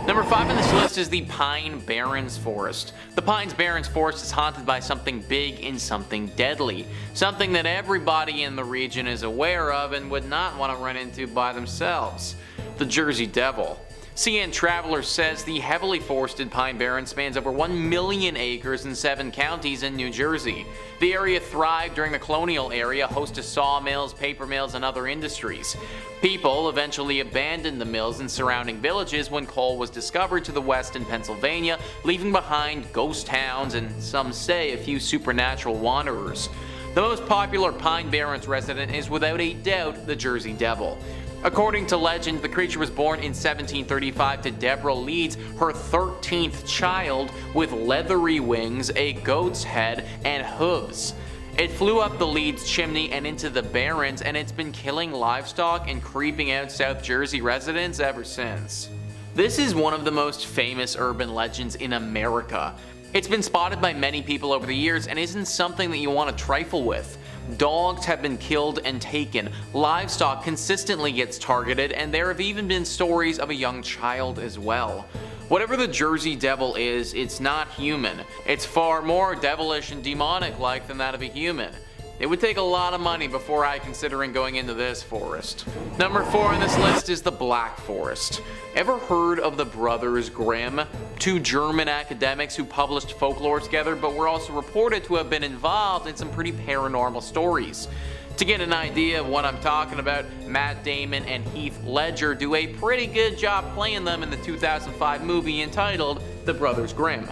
Number 5 on this list is the Pine Barrens Forest. The Pine Barrens Forest is haunted by something big and something deadly. Something that everybody in the region is aware of and would not want to run into by themselves. The Jersey Devil. CN Traveler says the heavily forested Pine Barrens spans over 1 million acres in 7 counties in New Jersey. The area thrived during the colonial era, host to sawmills, paper mills, and other industries. People eventually abandoned the mills in surrounding villages when coal was discovered to the west in Pennsylvania, leaving behind ghost towns and, some say, a few supernatural wanderers. The most popular Pine Barrens resident is without a doubt the Jersey Devil. According to legend, the creature was born in 1735 to Deborah Leeds, her 13th child, with leathery wings, a goat's head, and hooves. It flew up the Leeds chimney and into the Barrens, and it's been killing livestock and creeping out South Jersey residents ever since. This is one of the most famous urban legends in America. It's been spotted by many people over the years and isn't something that you want to trifle with. Dogs have been killed and taken, livestock consistently gets targeted, and there have even been stories of a young child as well. Whatever the Jersey Devil is, it's not human. It's far more devilish and demonic-like than that of a human. It would take a lot of money before I considering going into this forest. Number 4 on this list is the Black Forest. Ever heard of the Brothers Grimm? 2 German academics who published folklore together, but were also reported to have been involved in some pretty paranormal stories. To get an idea of what I'm talking about, Matt Damon and Heath Ledger do a pretty good job playing them in the 2005 movie entitled The Brothers Grimm.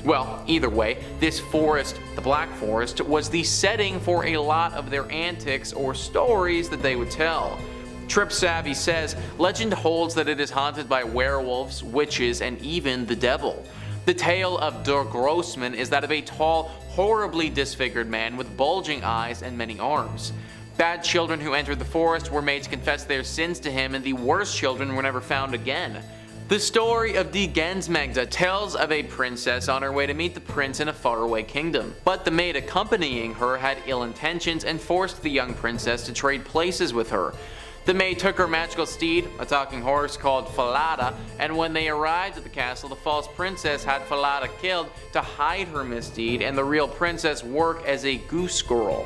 Well, either way, this forest, the Black Forest, was the setting for a lot of their antics or stories that they would tell. Trip Savvy says, legend holds that it is haunted by werewolves, witches, and even the devil. The tale of Der Grossman is that of a tall, horribly disfigured man with bulging eyes and many arms. Bad children who entered the forest were made to confess their sins to him, and the worst children were never found again. The story of Die Gensmagda tells of a princess on her way to meet the prince in a faraway kingdom. But the maid accompanying her had ill intentions and forced the young princess to trade places with her. The maid took her magical steed, a talking horse called Falada, and when they arrived at the castle, the false princess had Falada killed to hide her misdeed and the real princess work as a goose girl.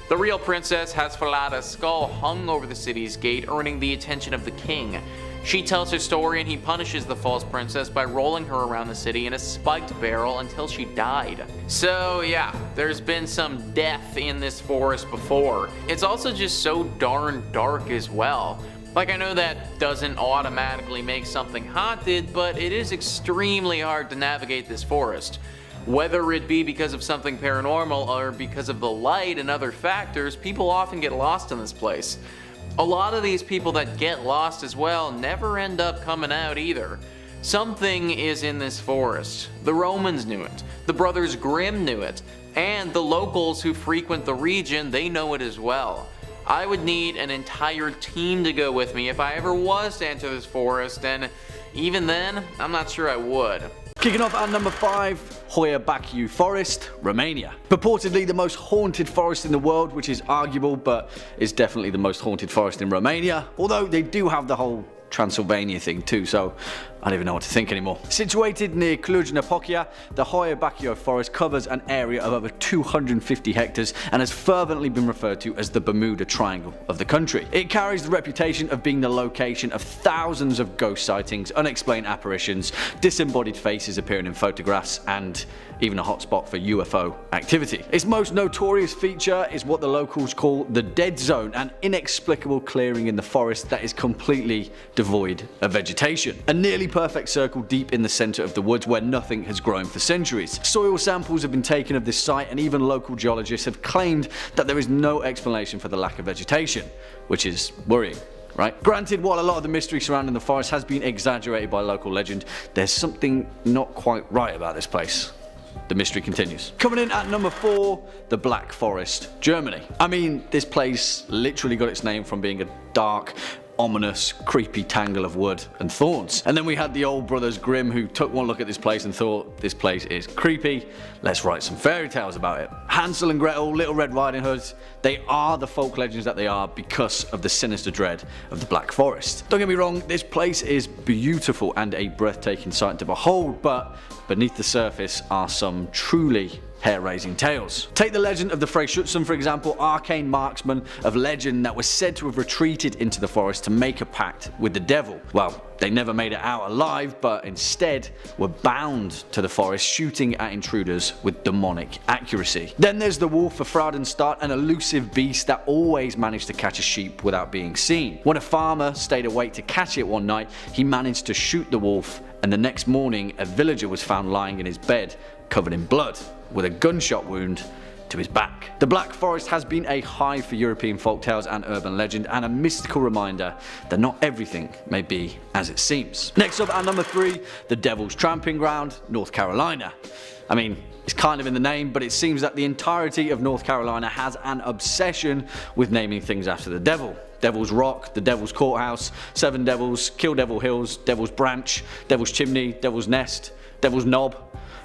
The real princess has Falada's skull hung over the city's gate, earning the attention of the king. She tells her story and he punishes the false princess by rolling her around the city in a spiked barrel until she died. So yeah, there's been some death in this forest before. It's also just so darn dark as well. Like, I know that doesn't automatically make something haunted, but it is extremely hard to navigate this forest. Whether it be because of something paranormal or because of the light and other factors, people often get lost in this place. A lot of these people that get lost as well never end up coming out either. Something is in this forest. The Romans knew it, the Brothers Grimm knew it, and the locals who frequent the region, they know it as well. I would need an entire team to go with me if I ever was to enter this forest, and even then, I'm not sure I would. Kicking off at number 5, Hoia Baciu Forest, Romania. Purportedly the most haunted forest in the world, which is arguable, but it's definitely the most haunted forest in Romania, although they do have the whole Transylvania thing too, so I don't even know what to think anymore. Situated near Cluj-Napoca, the Hoia Baciu Forest covers an area of over 250 hectares and has fervently been referred to as the Bermuda Triangle of the country. It carries the reputation of being the location of thousands of ghost sightings, unexplained apparitions, disembodied faces appearing in photographs, and even a hotspot for UFO activity. Its most notorious feature is what the locals call the Dead Zone, an inexplicable clearing in the forest that is completely devoid of vegetation. A nearly perfect circle deep in the center of the woods where nothing has grown for centuries. Soil samples have been taken of this site, and even local geologists have claimed that there is no explanation for the lack of vegetation, which is worrying. Right? Granted, while a lot of the mystery surrounding the forest has been exaggerated by local legend, there's something not quite right about this place. The mystery continues. Coming in at number 4, the Black Forest, Germany. I mean, this place literally got its name from being a dark, ominous, creepy tangle of wood and thorns. And then we had the old brothers Grimm, who took one look at this place and thought, this place is creepy, let's write some fairy tales about it. Hansel and Gretel, Little Red Riding Hood, they are the folk legends that they are because of the sinister dread of the Black Forest. Don't get me wrong, this place is beautiful and a breathtaking sight to behold, but beneath the surface are some truly hair-raising tales. Take the legend of the Frey Schutzen, for example, arcane marksmen of legend that was said to have retreated into the forest to make a pact with the devil. Well, they never made it out alive, but instead were bound to the forest, shooting at intruders with demonic accuracy. Then there's the wolf of Fraudenstadt, an elusive beast that always managed to catch a sheep without being seen. When a farmer stayed awake to catch it one night, he managed to shoot the wolf, and the next morning a villager was found lying in his bed covered in blood, with a gunshot wound to his back. The Black Forest has been a hive for European folktales and urban legend, and a mystical reminder that not everything may be as it seems. Next up at number 3, the Devil's Tramping Ground, North Carolina. I mean, it's kind of in the name, but it seems that the entirety of North Carolina has an obsession with naming things after the devil. Devil's Rock, the Devil's Courthouse, Seven Devils, Kill Devil Hills, Devil's Branch, Devil's Chimney, Devil's Nest, Devil's Knob,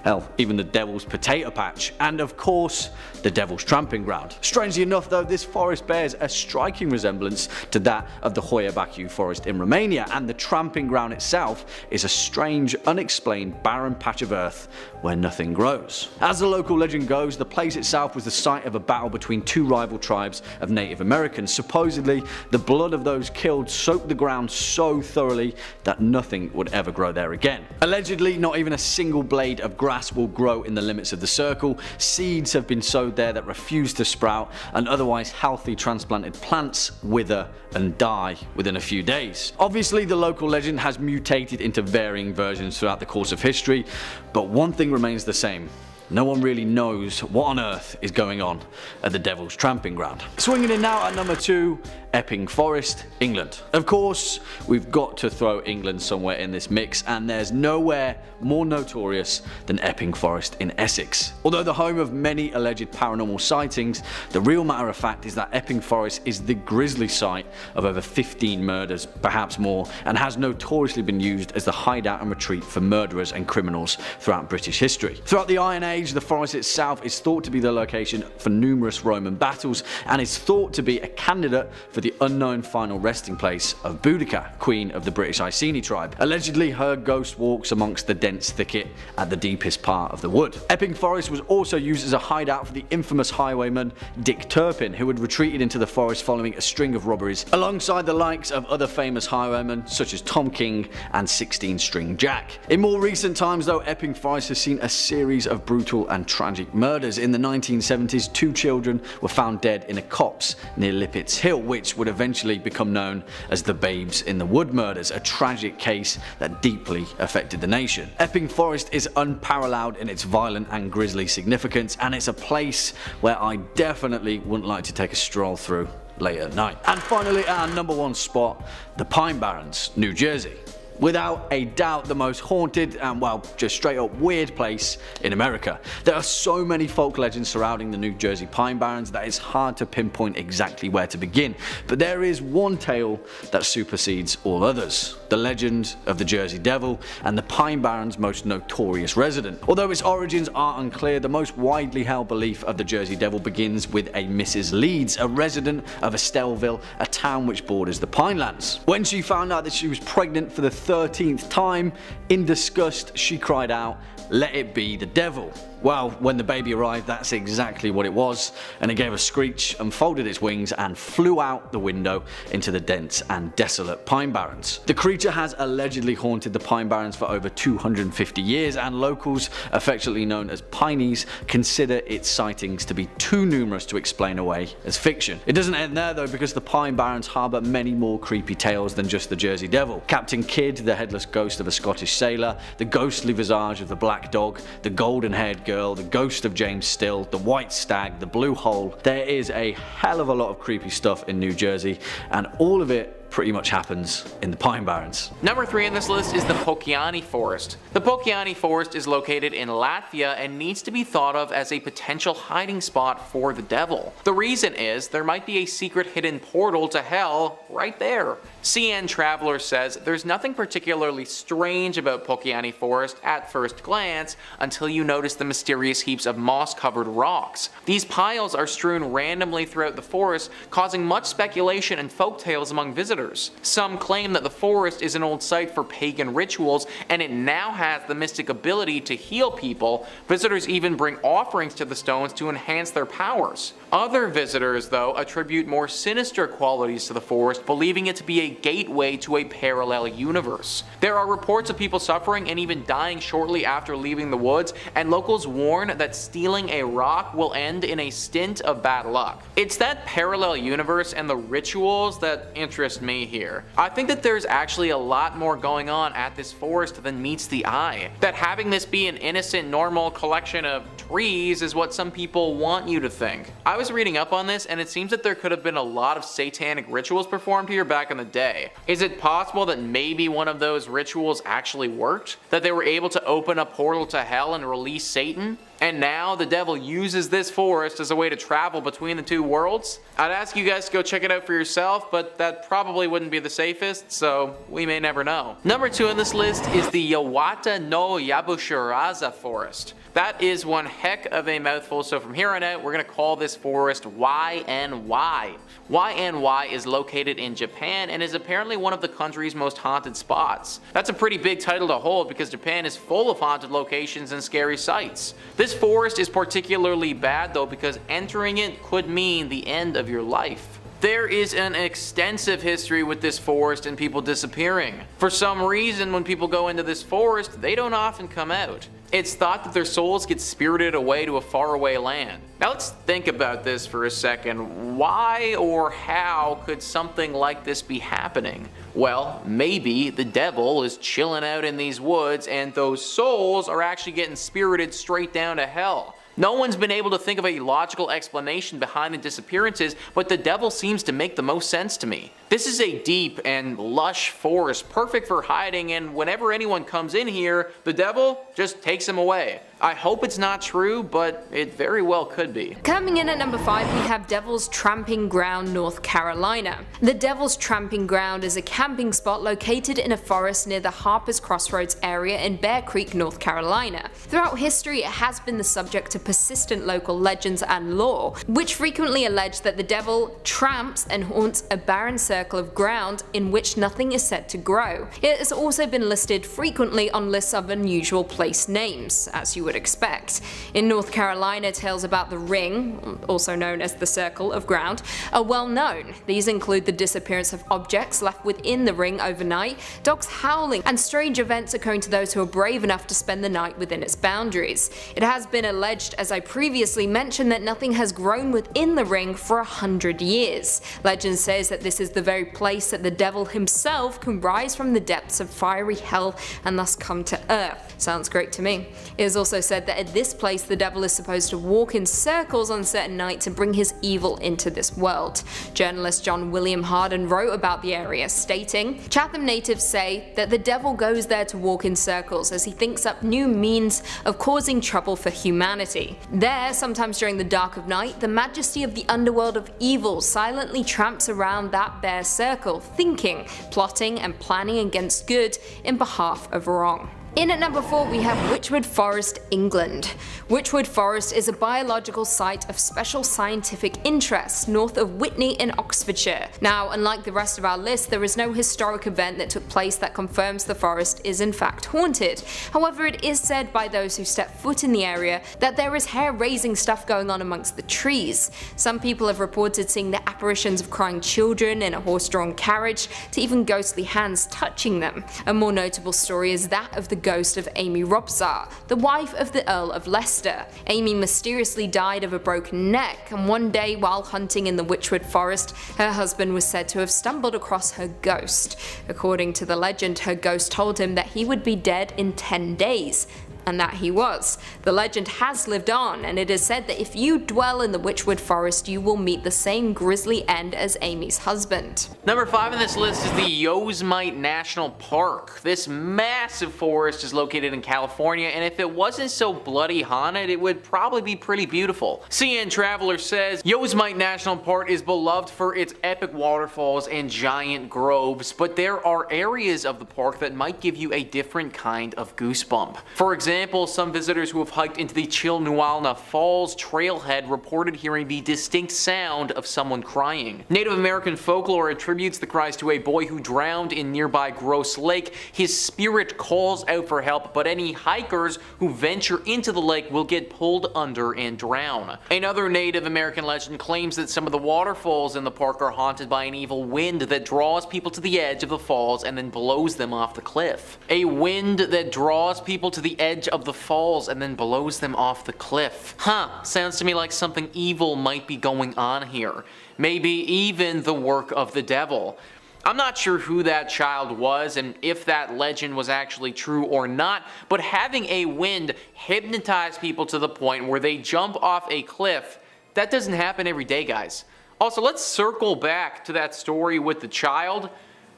hell, even the Devil's Potato Patch, and of course, the Devil's Tramping Ground. Strangely enough though, this forest bears a striking resemblance to that of the Hoia Baciu forest in Romania, and the Tramping Ground itself is a strange, unexplained, barren patch of earth where nothing grows. As the local legend goes, the place itself was the site of a battle between two rival tribes of Native Americans. Supposedly, the blood of those killed soaked the ground so thoroughly that nothing would ever grow there again. Allegedly, not even a single blade of grass will grow in the limits of the circle. Seeds have been sowed there that refuse to sprout, and otherwise healthy transplanted plants wither and die within a few days. Obviously, the local legend has mutated into varying versions throughout the course of history, but one thing remains the same. No one really knows what on earth is going on at the Devil's Tramping Ground. Swinging in now at number 2, Epping Forest, England. Of course, we've got to throw England somewhere in this mix, and there's nowhere more notorious than Epping Forest in Essex. Although the home of many alleged paranormal sightings, the real matter of fact is that Epping Forest is the grisly site of over 15 murders, perhaps more, and has notoriously been used as the hideout and retreat for murderers and criminals throughout British history. Throughout the Iron Age, the forest itself is thought to be the location for numerous Roman battles, and is thought to be a candidate for the unknown final resting place of Boudica, queen of the British Iceni tribe. Allegedly, her ghost walks amongst the dense thicket at the deepest part of the wood. Epping Forest was also used as a hideout for the infamous highwayman Dick Turpin, who had retreated into the forest following a string of robberies, alongside the likes of other famous highwaymen such as Tom King and 16 String Jack. In more recent times though, Epping Forest has seen a series of brutal and tragic murders. In the 1970s, 2 children were found dead in a copse near Lippett's Hill, which would eventually become known as the Babes in the Wood murders, a tragic case that deeply affected the nation. Epping Forest is unparalleled in its violent and grisly significance, and it's a place where I definitely wouldn't like to take a stroll through late at night. And finally, at our number 1 spot, the Pine Barrens, New Jersey. Without a doubt the most haunted and, well, just straight up weird place in America. There are so many folk legends surrounding the New Jersey Pine Barrens that it's hard to pinpoint exactly where to begin, but there is one tale that supersedes all others: the legend of the Jersey Devil and the Pine Barrens' most notorious resident. Although its origins are unclear, the most widely held belief of the Jersey Devil begins with a Mrs. Leeds, a resident of Estellville, a town which borders the Pinelands. When she found out that she was pregnant for the 13th time, in disgust she cried out, "Let it be the devil." Well, when the baby arrived, that's exactly what it was, and it gave a screech, unfolded its wings, and flew out the window into the dense and desolate Pine Barrens. The creature has allegedly haunted the Pine Barrens for over 250 years, and locals, affectionately known as Pineys, consider its sightings to be too numerous to explain away as fiction. It doesn't end there though, because the Pine Barrens harbour many more creepy tales than just the Jersey Devil. Captain Kidd, the headless ghost of a Scottish sailor, the ghostly visage of the black dog, the golden-haired girl, the ghost of James Still, the white stag, the blue hole. There is a hell of a lot of creepy stuff in New Jersey, and all of it pretty much happens in the Pine Barrens. Number 3 on this list is the Pokiani Forest. The Pokiani Forest is located in Latvia and needs to be thought of as a potential hiding spot for the devil. The reason is there might be a secret hidden portal to hell right there. CN Traveler says there's nothing particularly strange about Pokiani Forest at first glance until you notice the mysterious heaps of moss-covered rocks. These piles are strewn randomly throughout the forest, causing much speculation and folktales among visitors. Some claim that the forest is an old site for pagan rituals and it now has the mystic ability to heal people. Visitors even bring offerings to the stones to enhance their powers. Other visitors, though, attribute more sinister qualities to the forest, believing it to be a gateway to a parallel universe. There are reports of people suffering and even dying shortly after leaving the woods, and locals warn that stealing a rock will end in a stint of bad luck. It's that parallel universe and the rituals that interest me here. I think that there's actually a lot more going on at this forest than meets the eye. That having this be an innocent, normal collection of trees is what some people want you to think. I was reading up on this, and it seems that there could have been a lot of satanic rituals performed here back in the day. Is it possible that maybe one of those rituals actually worked? That they were able to open a portal to hell and release Satan? And now the devil uses this forest as a way to travel between the two worlds? I'd ask you guys to go check it out for yourself, but that probably wouldn't be the safest, so we may never know. Number 2 on this list is the Yawata no Yabushiraza forest. That is one heck of a mouthful, so from here on out, we're going to call this forest YNY. YNY is located in Japan and is apparently one of the country's most haunted spots. That's a pretty big title to hold because Japan is full of haunted locations and scary sights. This forest is particularly bad though because entering it could mean the end of your life. There is an extensive history with this forest and people disappearing. For some reason, when people go into this forest, they don't often come out. It's thought that their souls get spirited away to a faraway land. Now let's think about this for a second. Why or how could something like this be happening? Well, maybe the devil is chilling out in these woods and those souls are actually getting spirited straight down to hell. No one's been able to think of a logical explanation behind the disappearances, but the devil seems to make the most sense to me. This is a deep and lush forest, perfect for hiding, and whenever anyone comes in here, the devil just takes him away. I hope it's not true, but it very well could be. Coming in at number 5, we have Devil's Tramping Ground, North Carolina. The Devil's Tramping Ground is a camping spot located in a forest near the Harper's Crossroads area in Bear Creek, North Carolina. Throughout history, it has been the subject of persistent local legends and lore, which frequently allege that the devil tramps and haunts a barren circle of ground in which nothing is said to grow. It has also been listed frequently on lists of unusual place names, as you would expect. In North Carolina, tales about the ring, also known as the circle of ground, are well known. These include the disappearance of objects left within the ring overnight, dogs howling, and strange events occurring to those who are brave enough to spend the night within its boundaries. It has been alleged, as I previously mentioned, that nothing has grown within the ring for 100 years. Legend says that this is the very place that the devil himself can rise from the depths of fiery hell and thus come to earth. Sounds great to me. It is also said that at this place the devil is supposed to walk in circles on certain nights and bring his evil into this world. Journalist John William Harden wrote about the area, stating, "Chatham natives say that the devil goes there to walk in circles as he thinks up new means of causing trouble for humanity. There, sometimes during the dark of night, the majesty of the underworld of evil silently tramps around that bare circle, thinking, plotting and planning against good in behalf of wrong." In at number 4 we have Witchwood Forest, England. Witchwood Forest is a biological site of special scientific interest north of Witney in Oxfordshire. Now, unlike the rest of our list, there is no historic event that took place that confirms the forest is in fact haunted. However, it is said by those who step foot in the area that there is hair-raising stuff going on amongst the trees. Some people have reported seeing the apparitions of crying children in a horse-drawn carriage, to even ghostly hands touching them. A more notable story is that of the ghost of Amy Robsart, the wife of the Earl of Leicester. Amy mysteriously died of a broken neck, and one day while hunting in the Witchwood Forest, her husband was said to have stumbled across her ghost. According to the legend, her ghost told him that he would be dead in 10 days. and that he was. The legend has lived on, and it is said that if you dwell in the Witchwood Forest, you will meet the same grisly end as Amy's husband. Number 5 on this list is the Yosemite National Park. This massive forest is located in California, and if it wasn't so bloody haunted, it would probably be pretty beautiful. CN Traveler says, Yosemite National Park is beloved for its epic waterfalls and giant groves, but there are areas of the park that might give you a different kind of goosebump. For example, some visitors who have hiked into the Chilnualna Falls trailhead reported hearing the distinct sound of someone crying. Native American folklore attributes the cries to a boy who drowned in nearby Gross Lake. His spirit calls out for help, but any hikers who venture into the lake will get pulled under and drown. Another Native American legend claims that some of the waterfalls in the park are haunted by an evil wind that draws people to the edge of the falls and then blows them off the cliff. A wind that draws people to the edge of the falls and then blows them off the cliff. Sounds to me like something evil might be going on here. Maybe even the work of the devil. I'm not sure who that child was and if that legend was actually true or not, but having a wind hypnotize people to the point where they jump off a cliff, that doesn't happen every day, guys. Also, let's circle back to that story with the child.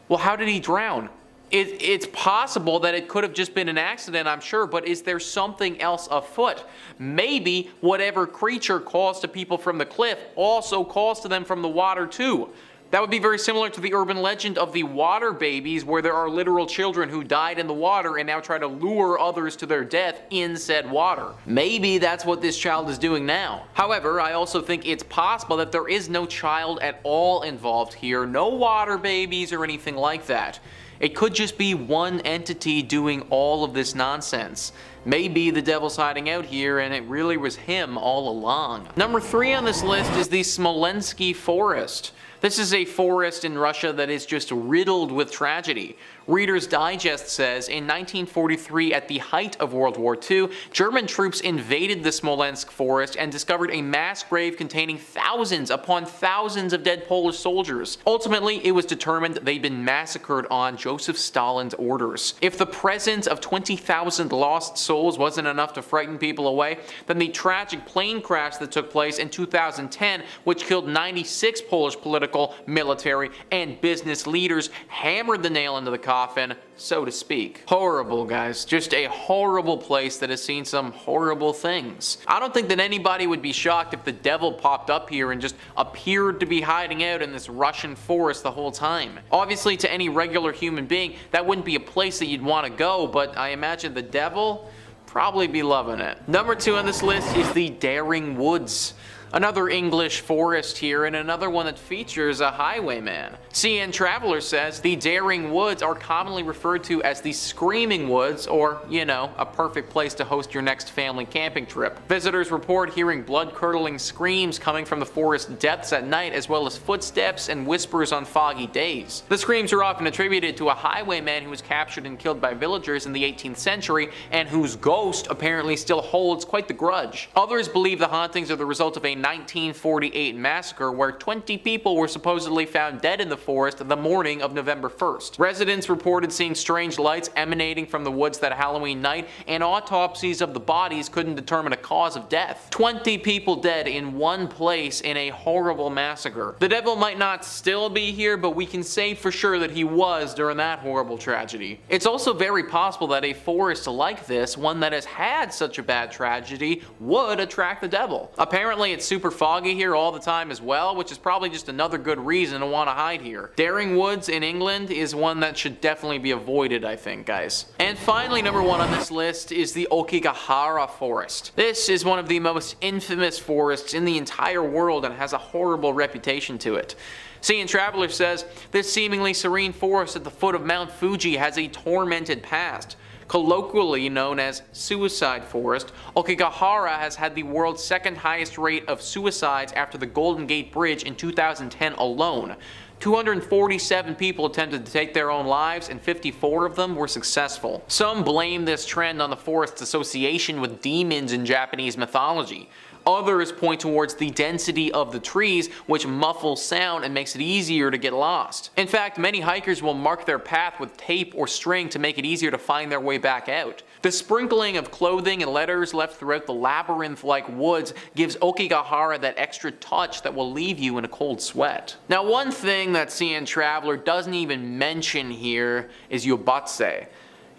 Well, how did he drown? It's possible that it could have just been an accident, I'm sure, but is there something else afoot? Maybe whatever creature calls to people from the cliff also calls to them from the water too. That would be very similar to the urban legend of the water babies, where there are literal children who died in the water and now try to lure others to their death in said water. Maybe that's what this child is doing now. However, I also think it's possible that there is no child at all involved here, no water babies or anything like that. It could just be one entity doing all of this nonsense. Maybe the devil's hiding out here and it really was him all along. Number 3 on this list is the Smolensky Forest. This is a forest in Russia that is just riddled with tragedy. Reader's Digest says, in 1943, at the height of World War II, German troops invaded the Smolensk forest and discovered a mass grave containing thousands upon thousands of dead Polish soldiers. Ultimately, it was determined they'd been massacred on Joseph Stalin's orders. If the presence of 20,000 lost souls wasn't enough to frighten people away, then the tragic plane crash that took place in 2010, which killed 96 Polish political, military, and business leaders, hammered the nail into the coffin, so to speak. Horrible, guys. Just a horrible place that has seen some horrible things. I don't think that anybody would be shocked if the devil popped up here and just appeared to be hiding out in this Russian forest the whole time. Obviously, to any regular human being, that wouldn't be a place that you'd want to go, but I imagine the devil probably be loving it. Number 2 on this list is the Daring Woods. Another English forest here, and another one that features a highwayman. CN Traveler says the Daring Woods are commonly referred to as the Screaming Woods, or, you know, a perfect place to host your next family camping trip. Visitors report hearing blood-curdling screams coming from the forest depths at night, as well as footsteps and whispers on foggy days. The screams are often attributed to a highwayman who was captured and killed by villagers in the 18th century, and whose ghost apparently still holds quite the grudge. Others believe the hauntings are the result of a 1948 massacre where 20 people were supposedly found dead in the forest the morning of November 1st. Residents reported seeing strange lights emanating from the woods that Halloween night, and autopsies of the bodies couldn't determine a cause of death. 20 people dead in one place in a horrible massacre. The devil might not still be here, but we can say for sure that he was during that horrible tragedy. It's also very possible that a forest like this, one that has had such a bad tragedy, would attract the devil. Apparently it's super foggy here all the time as well, which is probably just another good reason to want to hide here. Daring Woods in England is one that should definitely be avoided, I think, guys. And finally, number 1 on this list is the Okigahara Forest. This is one of the most infamous forests in the entire world and has a horrible reputation to it. CN Traveler says, this seemingly serene forest at the foot of Mount Fuji has a tormented past. Colloquially known as Suicide Forest, Okigahara has had the world's second highest rate of suicides after the Golden Gate Bridge in 2010 alone. 247 people attempted to take their own lives, and 54 of them were successful. Some blame this trend on the forest's association with demons in Japanese mythology. Others point towards the density of the trees, which muffles sound and makes it easier to get lost. In fact, many hikers will mark their path with tape or string to make it easier to find their way back out. The sprinkling of clothing and letters left throughout the labyrinth-like woods gives Okigahara that extra touch that will leave you in a cold sweat. Now, one thing that CN Traveler doesn't even mention here is yobatse.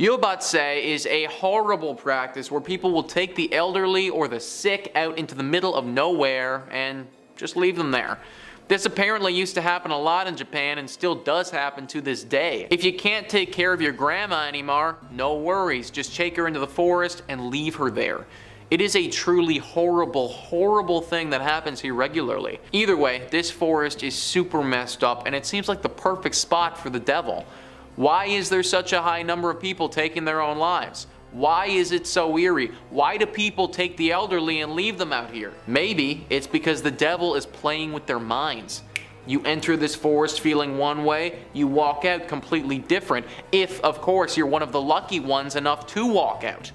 Yobatse is a horrible practice where people will take the elderly or the sick out into the middle of nowhere and just leave them there. This apparently used to happen a lot in Japan and still does happen to this day. If you can't take care of your grandma anymore, no worries, just take her into the forest and leave her there. It is a truly horrible, horrible thing that happens here regularly. Either way, this forest is super messed up and it seems like the perfect spot for the devil. Why is there such a high number of people taking their own lives? Why is it so eerie? Why do people take the elderly and leave them out here? Maybe it's because the devil is playing with their minds. You enter this forest feeling one way, you walk out completely different, if of course you're one of the lucky ones enough to walk out.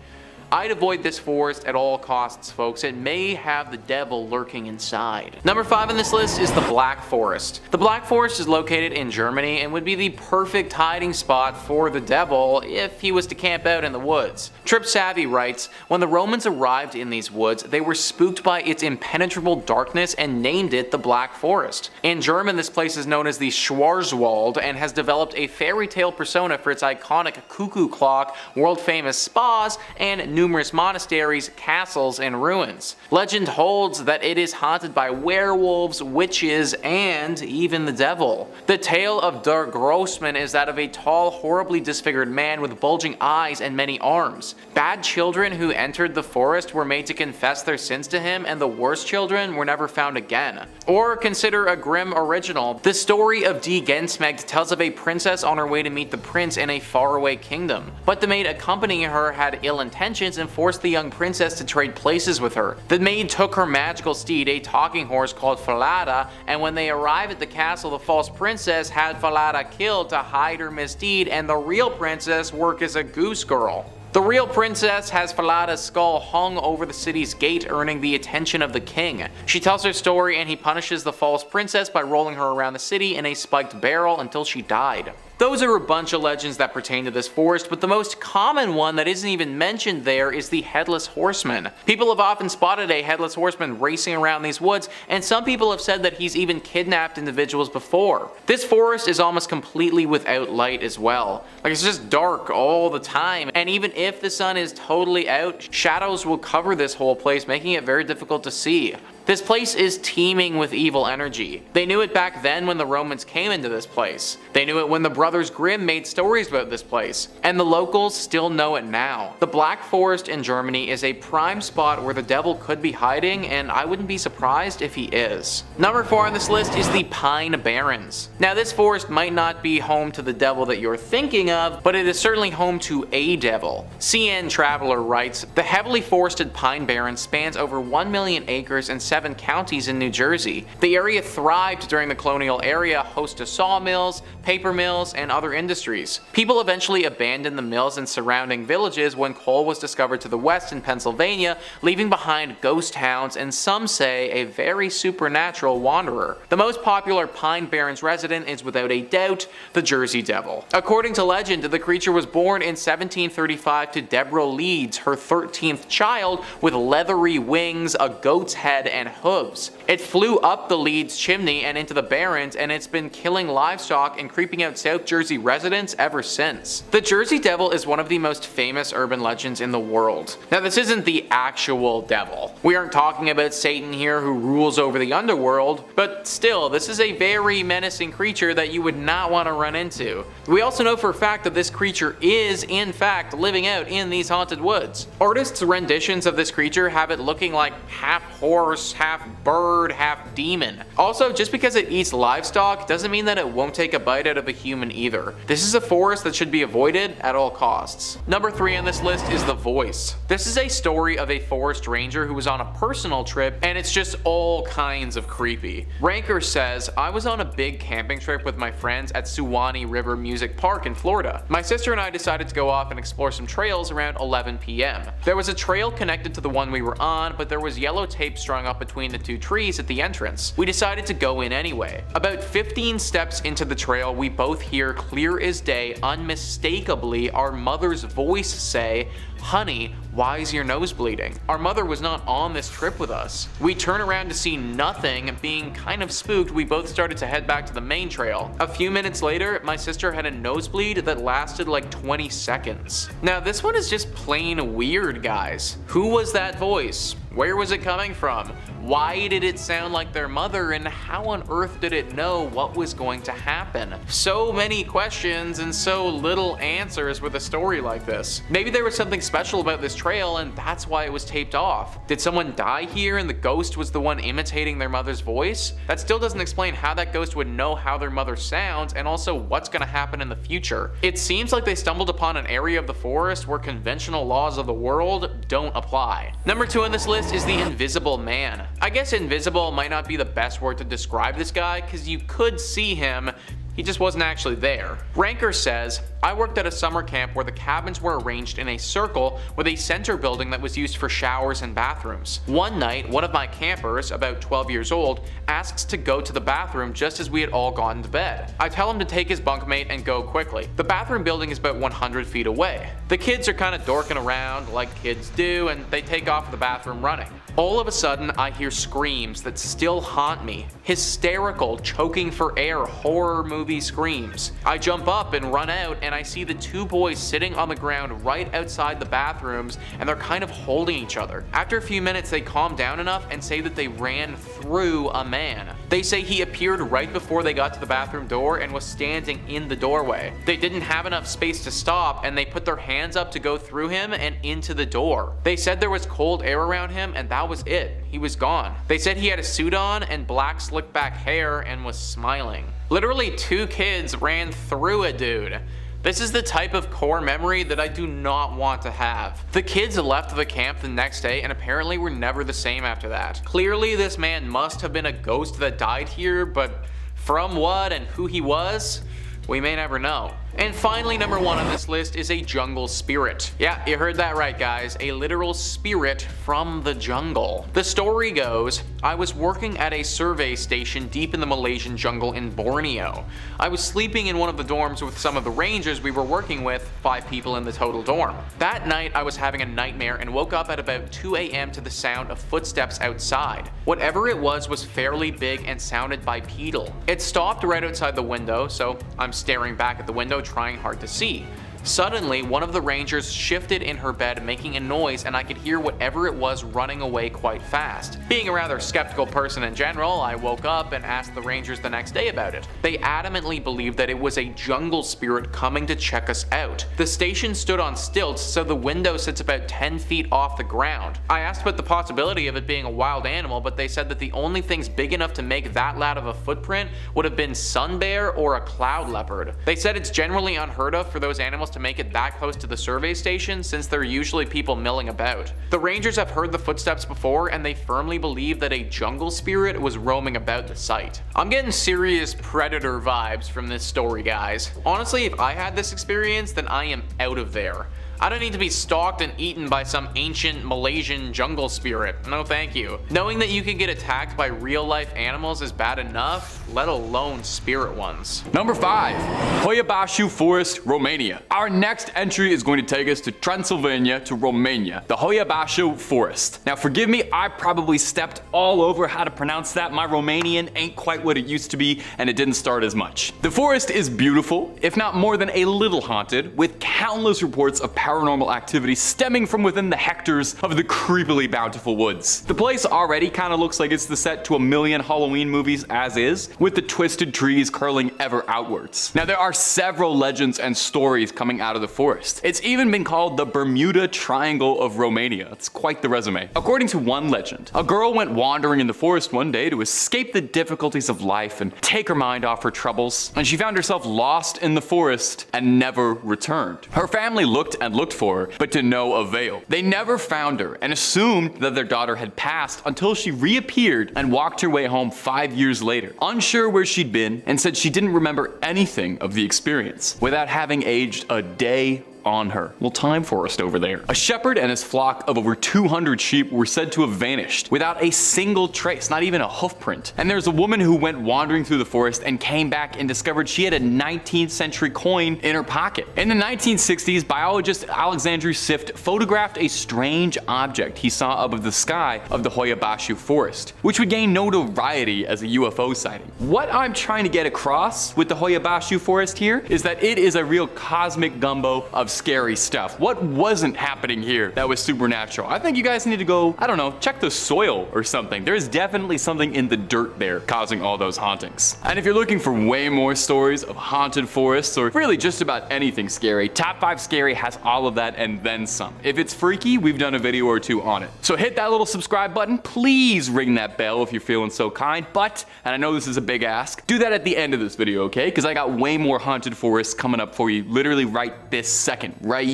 I'd avoid this forest at all costs, folks. It may have the devil lurking inside. Number 5 on this list is the Black Forest. The Black Forest is located in Germany and would be the perfect hiding spot for the devil if he was to camp out in the woods. Trip Savvy writes, when the Romans arrived in these woods, they were spooked by its impenetrable darkness and named it the Black Forest. In German, this place is known as the Schwarzwald and has developed a fairy tale persona for its iconic cuckoo clock, world-famous spas, and numerous monasteries, castles, and ruins. Legend holds that it is haunted by werewolves, witches, and even the devil. The tale of Der Grossman is that of a tall, horribly disfigured man with bulging eyes and many arms. Bad children who entered the forest were made to confess their sins to him, and the worst children were never found again. Or consider a grim original. The story of Die Gensmegd tells of a princess on her way to meet the prince in a faraway kingdom, but the maid accompanying her had ill intentions and forced the young princess to trade places with her. The maid took her magical steed, a talking horse called Falada, and when they arrived at the castle, the false princess had Falada killed to hide her misdeed, and the real princess work as a goose girl. The real princess has Falada's skull hung over the city's gate, earning the attention of the king. She tells her story and he punishes the false princess by rolling her around the city in a spiked barrel until she died. Those are a bunch of legends that pertain to this forest, but the most common one that isn't even mentioned there is the Headless Horseman. People have often spotted a Headless Horseman racing around these woods, and some people have said that he's even kidnapped individuals before. This forest is almost completely without light as well. Like, it's just dark all the time, and even if the sun is totally out, shadows will cover this whole place, making it very difficult to see. This place is teeming with evil energy. They knew it back then when the Romans came into this place. They knew it when the Brothers Grimm made stories about this place. And the locals still know it now. The Black Forest in Germany is a prime spot where the devil could be hiding, and I wouldn't be surprised if he is. Number 4 on this list is the Pine Barrens. Now, this forest might not be home to the devil that you're thinking of, but it is certainly home to a devil. CN Traveler writes, the heavily forested Pine Barrens spans over 1 million acres and 7 counties in New Jersey. The area thrived during the colonial era, host to sawmills, paper mills, and other industries. People eventually abandoned the mills and surrounding villages when coal was discovered to the west in Pennsylvania, leaving behind ghost towns and some say a very supernatural wanderer. The most popular Pine Barrens resident is without a doubt the Jersey Devil. According to legend, the creature was born in 1735 to Deborah Leeds, her 13th child, with leathery wings, a goat's head, and hooves. It flew up the Leeds chimney and into the Barrens, and it's been killing livestock and creeping out South Jersey residents ever since. The Jersey Devil is one of the most famous urban legends in the world. Now, this isn't the actual devil. We aren't talking about Satan here who rules over the underworld, but still, this is a very menacing creature that you would not want to run into. We also know for a fact that this creature is, in fact, living out in these haunted woods. Artists' renditions of this creature have it looking like half horse, half bird, half demon. Also, just because it eats livestock doesn't mean that it won't take a bite out of a human either. This is a forest that should be avoided at all costs. Number 3 on this list is The Voice. This is a story of a forest ranger who was on a personal trip, and it's just all kinds of creepy. Ranker says, I was on a big camping trip with my friends at Suwannee River Music Park in Florida. My sister and I decided to go off and explore some trails around 11 p.m. There was a trail connected to the one we were on, but there was yellow tape strung up between the 2 trees at the entrance. We decided to go in anyway. About 15 steps into the trail, we both hear clear as day, unmistakably, our mother's voice say, "Honey, why is your nose bleeding?" Our mother was not on this trip with us. We turn around to see nothing. Being kind of spooked, we both started to head back to the main trail. A few minutes later, my sister had a nosebleed that lasted like 20 seconds. Now this one is just plain weird, guys. Who was that voice? Where was it coming from? Why did it sound like their mother, and how on earth did it know what was going to happen? So many questions and so little answers with a story like this. Maybe there was something special about this trail and that's why it was taped off. Did someone die here and the ghost was the one imitating their mother's voice? That still doesn't explain how that ghost would know how their mother sounds and also what's gonna happen in the future. It seems like they stumbled upon an area of the forest where conventional laws of the world don't apply. Number 2 on this list is the Invisible Man. I guess invisible might not be the best word to describe this guy, because you could see him, he just wasn't actually there. Ranker says, I worked at a summer camp where the cabins were arranged in a circle with a center building that was used for showers and bathrooms. One night, one of my campers, about 12 years old, asks to go to the bathroom just as we had all gone to bed. I tell him to take his bunkmate and go quickly. The bathroom building is about 100 feet away. The kids are kind of dorking around like kids do, and they take off to the bathroom running. All of a sudden, I hear screams that still haunt me. Hysterical, choking for air, horror movie screams. I jump up and run out, and I see the 2 boys sitting on the ground right outside the bathrooms, and they're kind of holding each other. After a few minutes, they calm down enough and say that they ran through a man. They say he appeared right before they got to the bathroom door and was standing in the doorway. They didn't have enough space to stop, and they put their hands up to go through him and into the door. They said there was cold air around him, and that was it. He was gone. They said he had a suit on and black slick back hair and was smiling. Literally 2 kids ran through a dude. This is the type of core memory that I do not want to have. The kids left the camp the next day and apparently were never the same after that. Clearly this man must have been a ghost that died here, but from what and who he was, we may never know. And finally, number 1 on this list is a jungle spirit. Yeah, you heard that right, guys. A literal spirit from the jungle. The story goes, I was working at a survey station deep in the Malaysian jungle in Borneo. I was sleeping in one of the dorms with some of the rangers we were working with, 5 people in the total dorm. That night, I was having a nightmare and woke up at about 2 a.m. to the sound of footsteps outside. Whatever it was fairly big and sounded bipedal. It stopped right outside the window, so I'm staring back at the window, trying hard to see. Suddenly, one of the rangers shifted in her bed, making a noise, and I could hear whatever it was running away quite fast. Being a rather skeptical person in general, I woke up and asked the rangers the next day about it. They adamantly believed that it was a jungle spirit coming to check us out. The station stood on stilts, so the window sits about 10 feet off the ground. I asked about the possibility of it being a wild animal, but they said that the only things big enough to make that loud of a footprint would have been sun bear or a cloud leopard. They said it's generally unheard of for those animals to make it that close to the survey station, since there are usually people milling about. The rangers have heard the footsteps before, and they firmly believe that a jungle spirit was roaming about the site. I'm getting serious predator vibes from this story, guys. Honestly, if I had this experience, then I am out of there. I don't need to be stalked and eaten by some ancient Malaysian jungle spirit. No thank you. Knowing that you can get attacked by real life animals is bad enough, let alone spirit ones. Number 5. Hoia Baciu Forest, Romania. Our next entry is going to take us to Transylvania to Romania, the Hoia Baciu Forest. Now forgive me, I probably stepped all over how to pronounce that. My Romanian ain't quite what it used to be, and it didn't start as much. The forest is beautiful, if not more than a little haunted, with countless reports of paranormal activity stemming from within the hectares of the creepily bountiful woods. The place already kind of looks like it's the set to a million Halloween movies as is, with the twisted trees curling ever outwards. Now there are several legends and stories coming out of the forest. It's even been called the Bermuda Triangle of Romania. It's quite the resume. According to one legend, a girl went wandering in the forest one day to escape the difficulties of life and take her mind off her troubles, and she found herself lost in the forest and never returned. Her family looked and looked for her, but to no avail. They never found her and assumed that their daughter had passed until she reappeared and walked her way home 5 years later, unsure where she'd been, and said she didn't remember anything of the experience without having aged a day on her. Well, time forest over there. A shepherd and his flock of over 200 sheep were said to have vanished without a single trace, not even a hoof print. And there's a woman who went wandering through the forest and came back and discovered she had a 19th century coin in her pocket. In the 1960s, biologist Alexandru Sift photographed a strange object he saw above the sky of the Hoia Baciu forest, which would gain notoriety as a UFO sighting. What I'm trying to get across with the Hoia Baciu forest here is that it is a real cosmic gumbo of scary stuff. What wasn't happening here that was supernatural? I think you guys need to go, I don't know, check the soil or something. There's definitely something in the dirt there causing all those hauntings. And if you're looking for way more stories of haunted forests or really just about anything scary, Top 5 Scary has all of that and then some. If it's freaky, we've done a video or two on it. So hit that little subscribe button. Please ring that bell if you're feeling so kind. But, and I know this is a big ask, do that at the end of this video, okay? Because I got way more haunted forests coming up for you literally right this second. Right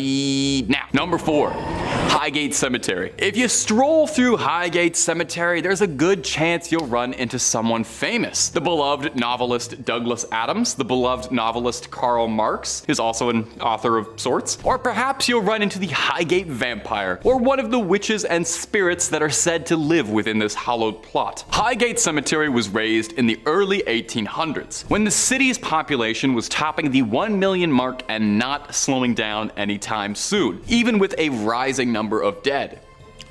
now. Number 4, Highgate Cemetery. If you stroll through Highgate Cemetery, there's a good chance you'll run into someone famous. The beloved novelist Douglas Adams, the beloved novelist Karl Marx, who's also an author of sorts, or perhaps you'll run into the Highgate Vampire, or one of the witches and spirits that are said to live within this hallowed plot. Highgate Cemetery was raised in the early 1800s, when the city's population was topping the 1 million mark and not slowing down anytime soon, even with a rising number of dead.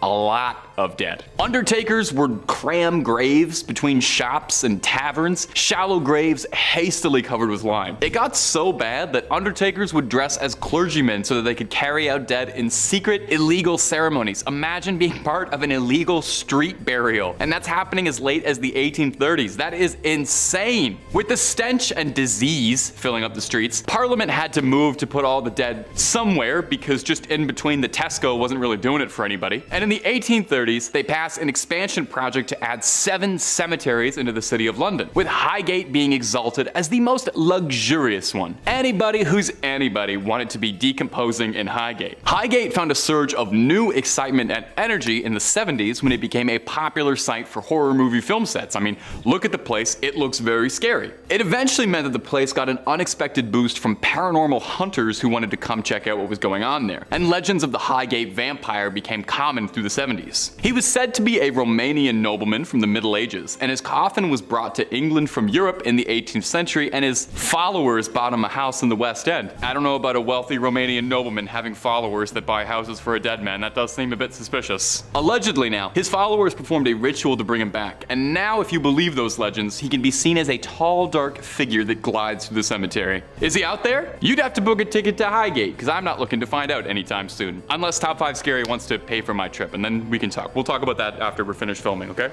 A lot of dead. Undertakers would cram graves between shops and taverns, shallow graves hastily covered with lime. It got so bad that undertakers would dress as clergymen so that they could carry out dead in secret, illegal ceremonies. Imagine being part of an illegal street burial. And that's happening as late as the 1830s. That is insane. With the stench and disease filling up the streets, Parliament had to move to put all the dead somewhere because just in between the Tesco wasn't really doing it for anybody. And in the 1830s, they passed an expansion project to add 7 cemeteries into the city of London, with Highgate being exalted as the most luxurious one. Anybody who's anybody wanted to be decomposing in Highgate. Highgate found a surge of new excitement and energy in the 70s when it became a popular site for horror movie film sets. I mean, look at the place, it looks very scary. It eventually meant that the place got an unexpected boost from paranormal hunters who wanted to come check out what was going on there, and legends of the Highgate Vampire became common through the 70s. He was said to be a Romanian nobleman from the Middle Ages, and his coffin was brought to England from Europe in the 18th century, and his followers bought him a house in the West End. I don't know about a wealthy Romanian nobleman having followers that buy houses for a dead man. That does seem a bit suspicious. Allegedly now, his followers performed a ritual to bring him back, and now if you believe those legends, he can be seen as a tall, dark figure that glides through the cemetery. Is he out there? You'd have to book a ticket to Highgate, because I'm not looking to find out anytime soon. Unless Top 5 Scary wants to pay for my trip, and then we can talk. We'll talk about that after we're finished filming, okay?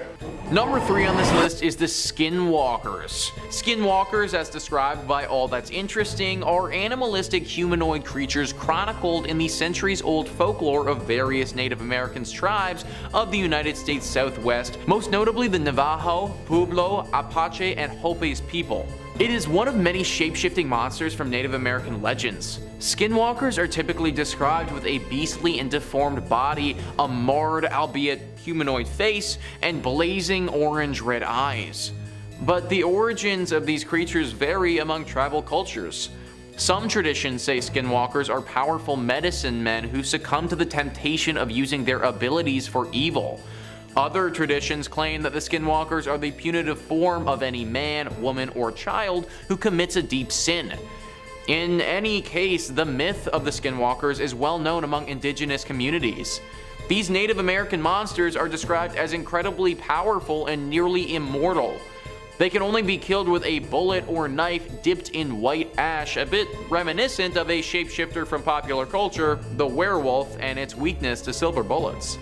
Number 3 on this list is the Skinwalkers. Skinwalkers, as described by All That's Interesting, are animalistic humanoid creatures chronicled in the centuries-old folklore of various Native American tribes of the United States Southwest, most notably the Navajo, Pueblo, Apache, and Hopis people. It is one of many shape-shifting monsters from Native American legends. Skinwalkers are typically described with a beastly and deformed body, a marred, albeit humanoid face, and blazing orange-red eyes. But the origins of these creatures vary among tribal cultures. Some traditions say skinwalkers are powerful medicine men who succumb to the temptation of using their abilities for evil. Other traditions claim that the skinwalkers are the punitive form of any man, woman, or child who commits a deep sin. In any case, the myth of the skinwalkers is well known among indigenous communities. These Native American monsters are described as incredibly powerful and nearly immortal. They can only be killed with a bullet or knife dipped in white ash, a bit reminiscent of a shapeshifter from popular culture, the werewolf, and its weakness to silver bullets.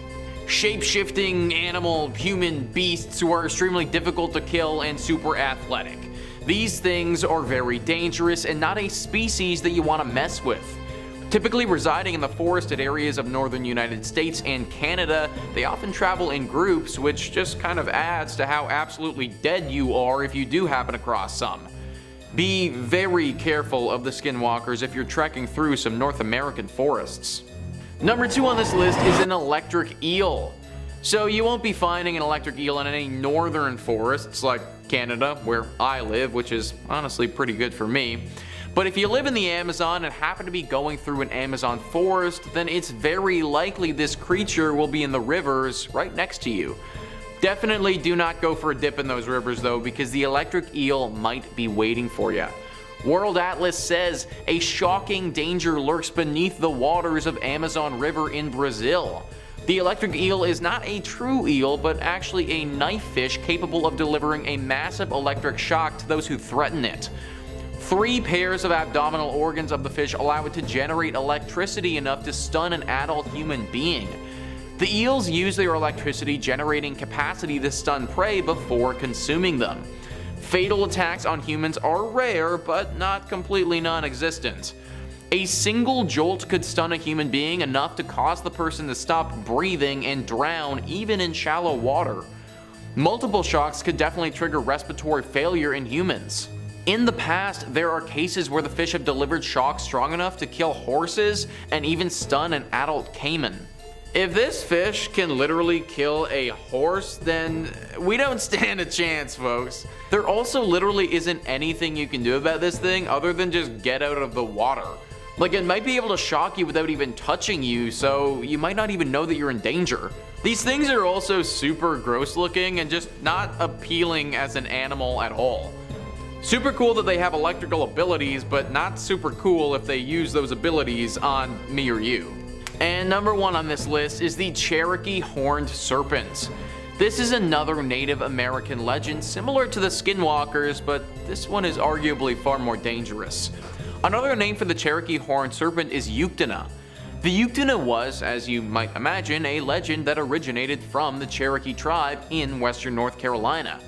Shape-shifting animal, human beasts who are extremely difficult to kill and super athletic. These things are very dangerous and not a species that you want to mess with. Typically residing in the forested areas of northern United States and Canada, they often travel in groups, which just kind of adds to how absolutely dead you are if you do happen across some. Be very careful of the skinwalkers if you're trekking through some North American forests. Number 2 on this list is an electric eel. So you won't be finding an electric eel in any northern forests like Canada, where I live, which is honestly pretty good for me. But if you live in the Amazon and happen to be going through an Amazon forest, then it's very likely this creature will be in the rivers right next to you. Definitely do not go for a dip in those rivers though, because the electric eel might be waiting for you. World Atlas says a shocking danger lurks beneath the waters of Amazon River in Brazil. The electric eel is not a true eel, but actually a knife fish capable of delivering a massive electric shock to those who threaten it. 3 pairs of abdominal organs of the fish allow it to generate electricity enough to stun an adult human being. The eels use their electricity generating capacity to stun prey before consuming them. Fatal attacks on humans are rare, but not completely non-existent. A single jolt could stun a human being enough to cause the person to stop breathing and drown even in shallow water. Multiple shocks could definitely trigger respiratory failure in humans. In the past, there are cases where the fish have delivered shocks strong enough to kill horses and even stun an adult caiman. If this fish can literally kill a horse, then we don't stand a chance, folks. There also literally isn't anything you can do about this thing other than just get out of the water. Like, it might be able to shock you without even touching you, so you might not even know that you're in danger. These things are also super gross looking and just not appealing as an animal at all. Super cool that they have electrical abilities, but not super cool if they use those abilities on me or you. And number 1 on this list is the Cherokee Horned Serpent. This is another Native American legend similar to the Skinwalkers, but this one is arguably far more dangerous. Another name for the Cherokee Horned Serpent is Yuktana. The Yuktana was, as you might imagine, a legend that originated from the Cherokee tribe in western North Carolina.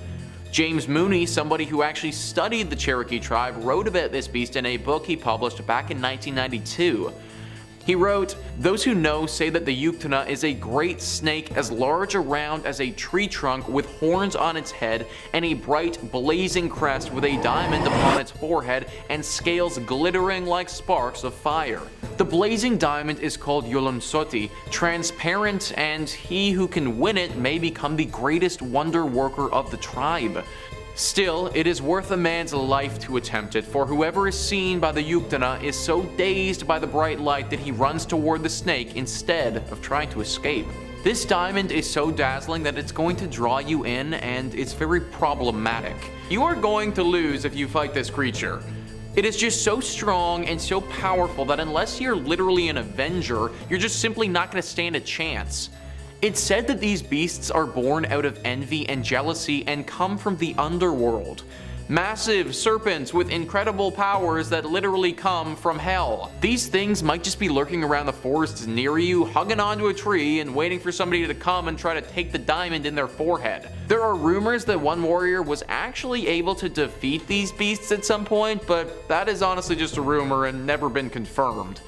James Mooney, somebody who actually studied the Cherokee tribe, wrote about this beast in a book he published back in 1992. He wrote, "Those who know say that the Yuktana is a great snake as large around as a tree trunk with horns on its head and a bright blazing crest with a diamond upon its forehead and scales glittering like sparks of fire. The blazing diamond is called Yolonsoti, transparent, and he who can win it may become the greatest wonder worker of the tribe. Still, it is worth a man's life to attempt it, for whoever is seen by the Yuktana is so dazed by the bright light that he runs toward the snake instead of trying to escape. This diamond is so dazzling that it's going to draw you in, and it's very problematic. You are going to lose if you fight this creature. It is just so strong and so powerful that unless you're literally an Avenger, you're just simply not going to stand a chance. It's said that these beasts are born out of envy and jealousy and come from the underworld. Massive serpents with incredible powers that literally come from hell. These things might just be lurking around the forests near you, hugging onto a tree and waiting for somebody to come and try to take the diamond in their forehead. There are rumors that one warrior was actually able to defeat these beasts at some point, but that is honestly just a rumor and never been confirmed.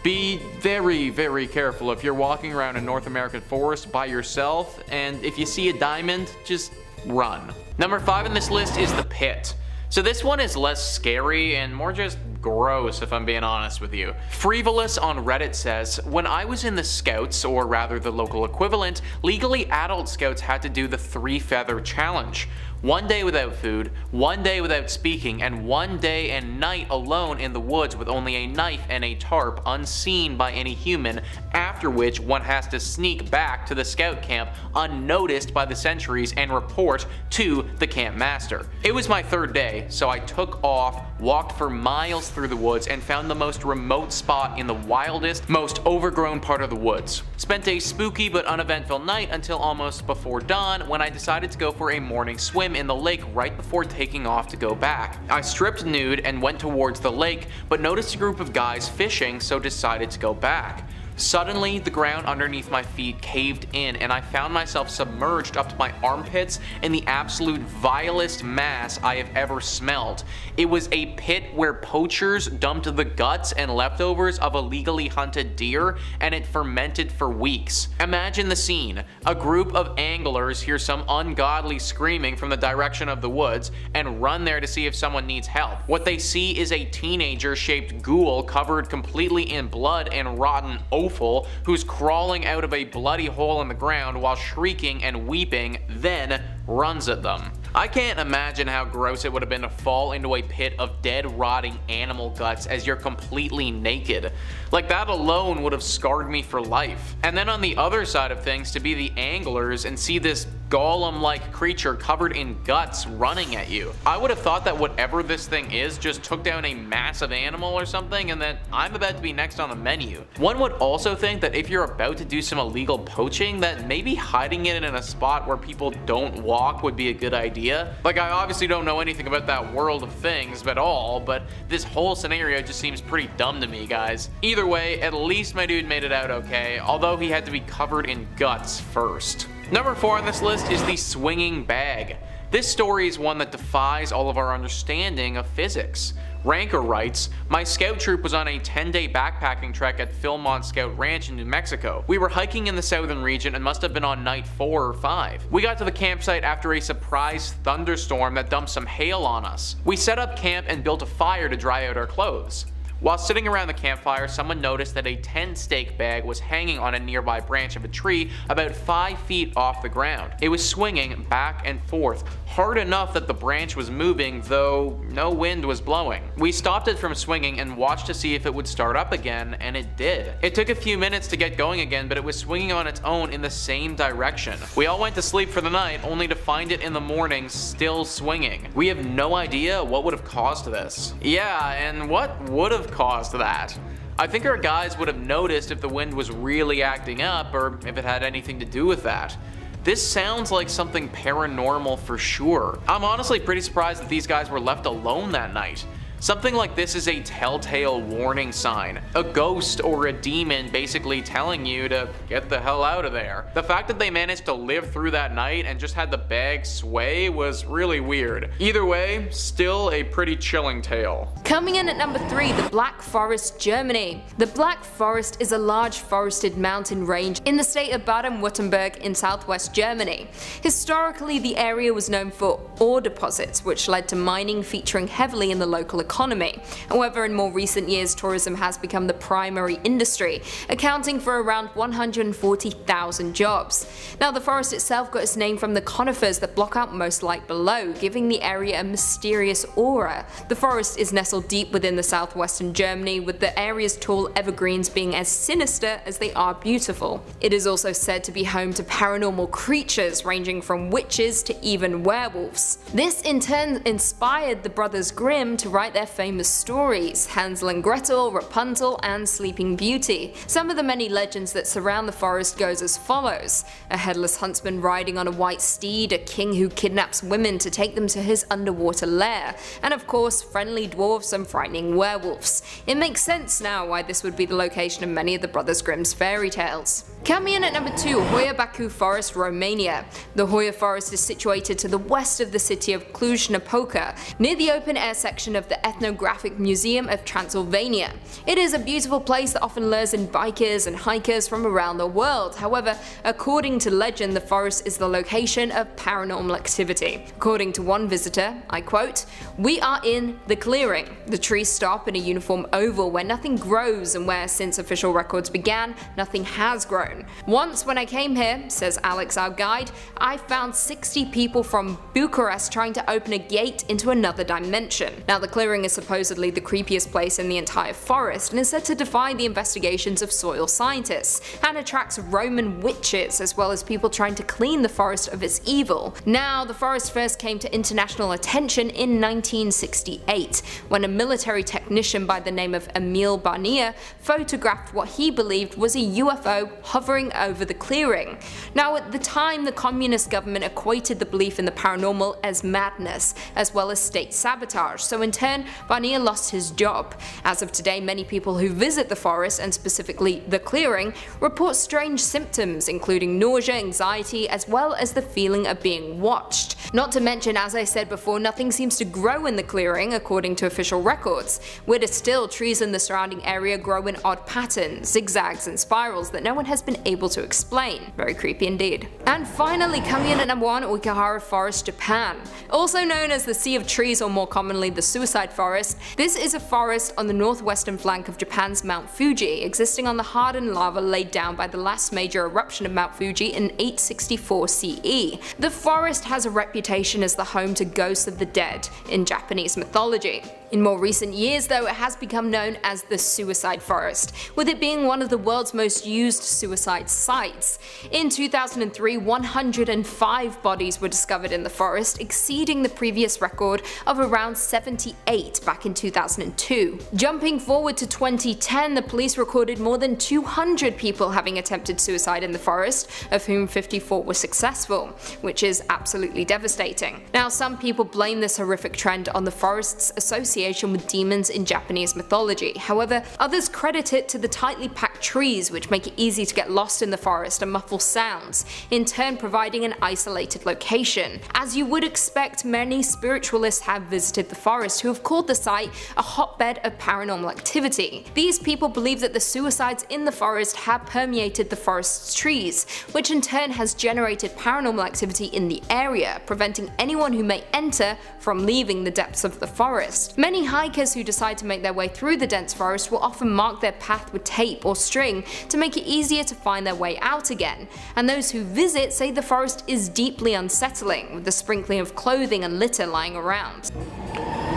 Be very, very careful if you're walking around a North American forest by yourself, and if you see a diamond, just run. Number 5 on this list is the Pit. So this one is less scary and more just gross, if I'm being honest with you. Frivolous on Reddit says, "When I was in the Scouts, or rather the local equivalent, legally adult Scouts had to do the 3-feather challenge. 1 day without food, 1 day without speaking, and 1 day and night alone in the woods with only a knife and a tarp unseen by any human, after which one has to sneak back to the scout camp unnoticed by the sentries and report to the camp master. It was my 3rd day, so I took off, walked for miles through the woods and found the most remote spot in the wildest, most overgrown part of the woods. Spent a spooky but uneventful night until almost before dawn, when I decided to go for a morning swim in the lake right before taking off to go back. I stripped nude and went towards the lake, but noticed a group of guys fishing, so decided to go back. Suddenly, the ground underneath my feet caved in and I found myself submerged up to my armpits in the absolute vilest mass I have ever smelled. It was a pit where poachers dumped the guts and leftovers of illegally hunted deer, and it fermented for weeks. Imagine the scene. A group of anglers hear some ungodly screaming from the direction of the woods and run there to see if someone needs help. What they see is a teenager-shaped ghoul covered completely in blood and rotten offal, who's crawling out of a bloody hole in the ground while shrieking and weeping, then runs at them. I can't imagine how gross it would have been to fall into a pit of dead, rotting animal guts as you're completely naked. Like, that alone would have scarred me for life. And then on the other side of things, to be the anglers and see this golem-like creature covered in guts running at you. I would have thought that whatever this thing is just took down a massive animal or something, and that I'm about to be next on the menu. One would also think that if you're about to do some illegal poaching, that maybe hiding it in a spot where people don't walk would be a good idea. Like, I obviously don't know anything about that world of things at all, but this whole scenario just seems pretty dumb to me, guys. Either way, at least my dude made it out okay, although he had to be covered in guts first. Number 4 on this list is the swinging bag. This story is one that defies all of our understanding of physics. Ranker writes, "My scout troop was on a 10-day backpacking trek at Philmont Scout Ranch in New Mexico. We were hiking in the southern region and must have been on night 4 or 5. We got to the campsite after a surprise thunderstorm that dumped some hail on us. We set up camp and built a fire to dry out our clothes. While sitting around the campfire, someone noticed that a 10-stake bag was hanging on a nearby branch of a tree about 5 feet off the ground. It was swinging back and forth, hard enough that the branch was moving, though no wind was blowing. We stopped it from swinging and watched to see if it would start up again, and it did. It took a few minutes to get going again, but it was swinging on its own in the same direction. We all went to sleep for the night, only to find it in the morning still swinging. We have no idea what would have caused this." Yeah, and what would have caused that? I think our guys would have noticed if the wind was really acting up, or if it had anything to do with that. This sounds like something paranormal for sure. I'm honestly pretty surprised that these guys were left alone that night. Something like this is a telltale warning sign. A ghost or a demon basically telling you to get the hell out of there. The fact that they managed to live through that night and just had the bag sway was really weird. Either way, still a pretty chilling tale. Coming in at number 3, the Black Forest, Germany. The Black Forest is a large forested mountain range in the state of Baden-Württemberg in southwest Germany. Historically, the area was known for ore deposits, which led to mining featuring heavily in the local economy. However, in more recent years, tourism has become the primary industry, accounting for around 140,000 jobs. Now, the forest itself got its name from the conifers that block out most light below, giving the area a mysterious aura. The forest is nestled deep within the southwestern Germany, with the area's tall evergreens being as sinister as they are beautiful. It is also said to be home to paranormal creatures ranging from witches to even werewolves. This in turn inspired the brothers Grimm to write their famous stories, Hansel and Gretel, Rapunzel, and Sleeping Beauty. Some of the many legends that surround the forest goes as follows: a headless huntsman riding on a white steed, a king who kidnaps women to take them to his underwater lair, and of course friendly dwarfs and frightening werewolves. It makes sense now why this would be the location of many of the Brothers Grimm's fairy tales. Coming in at number 2, Hoia Baciu Forest, Romania. The Hoia Forest is situated to the west of the city of Cluj-Napoca, near the open-air section of the Ethnographic Museum of Transylvania. It is a beautiful place that often lures in bikers and hikers from around the world. However, according to legend, the forest is the location of paranormal activity. According to one visitor, I quote, "We are in the clearing. The trees stop in a uniform oval where nothing grows and where, since official records began, nothing has grown. Once when I came here," says Alex, our guide, "I found 60 people from Bucharest trying to open a gate into another dimension." Now, the clearing clearing is supposedly the creepiest place in the entire forest and is said to defy the investigations of soil scientists, and attracts Roman witches as well as people trying to clean the forest of its evil. Now, the forest first came to international attention in 1968, when a military technician by the name of Emil Barnier photographed what he believed was a UFO hovering over the clearing. Now, at the time, the communist government equated the belief in the paranormal as madness, as well as state sabotage, so in turn, Barnier lost his job. As of today, many people who visit the forest, and specifically the clearing, report strange symptoms including nausea, anxiety, as well as the feeling of being watched. Not to mention, as I said before, nothing seems to grow in the clearing according to official records. Weirder still, trees in the surrounding area grow in odd patterns, zigzags and spirals that no one has been able to explain. Very creepy indeed. And finally, coming in at number 1, Uekahara Forest, Japan. Also known as the Sea of Trees, or more commonly the Suicide Forest, this is a forest on the northwestern flank of Japan's Mount Fuji, existing on the hardened lava laid down by the last major eruption of Mount Fuji in 864 CE. The forest has a reputation as the home to ghosts of the dead in Japanese mythology. In more recent years though, it has become known as the Suicide Forest, with it being one of the world's most used suicide sites. In 2003, 105 bodies were discovered in the forest, exceeding the previous record of around 78 back in 2002. Jumping forward to 2010, the police recorded more than 200 people having attempted suicide in the forest, of whom 54 were successful, which is absolutely devastating. Now, some people blame this horrific trend on the forest's association with demons in Japanese mythology. However, others credit it to the tightly packed trees, which make it easy to get lost in the forest and muffle sounds, in turn providing an isolated location. As you would expect, many spiritualists have visited the forest who have called the site a hotbed of paranormal activity. These people believe that the suicides in the forest have permeated the forest's trees, which in turn has generated paranormal activity in the area, preventing anyone who may enter from leaving the depths of the forest. Many hikers who decide to make their way through the dense forest will often mark their path with tape or string to make it easier to find their way out again, and those who visit say the forest is deeply unsettling, with the sprinkling of clothing and litter lying around.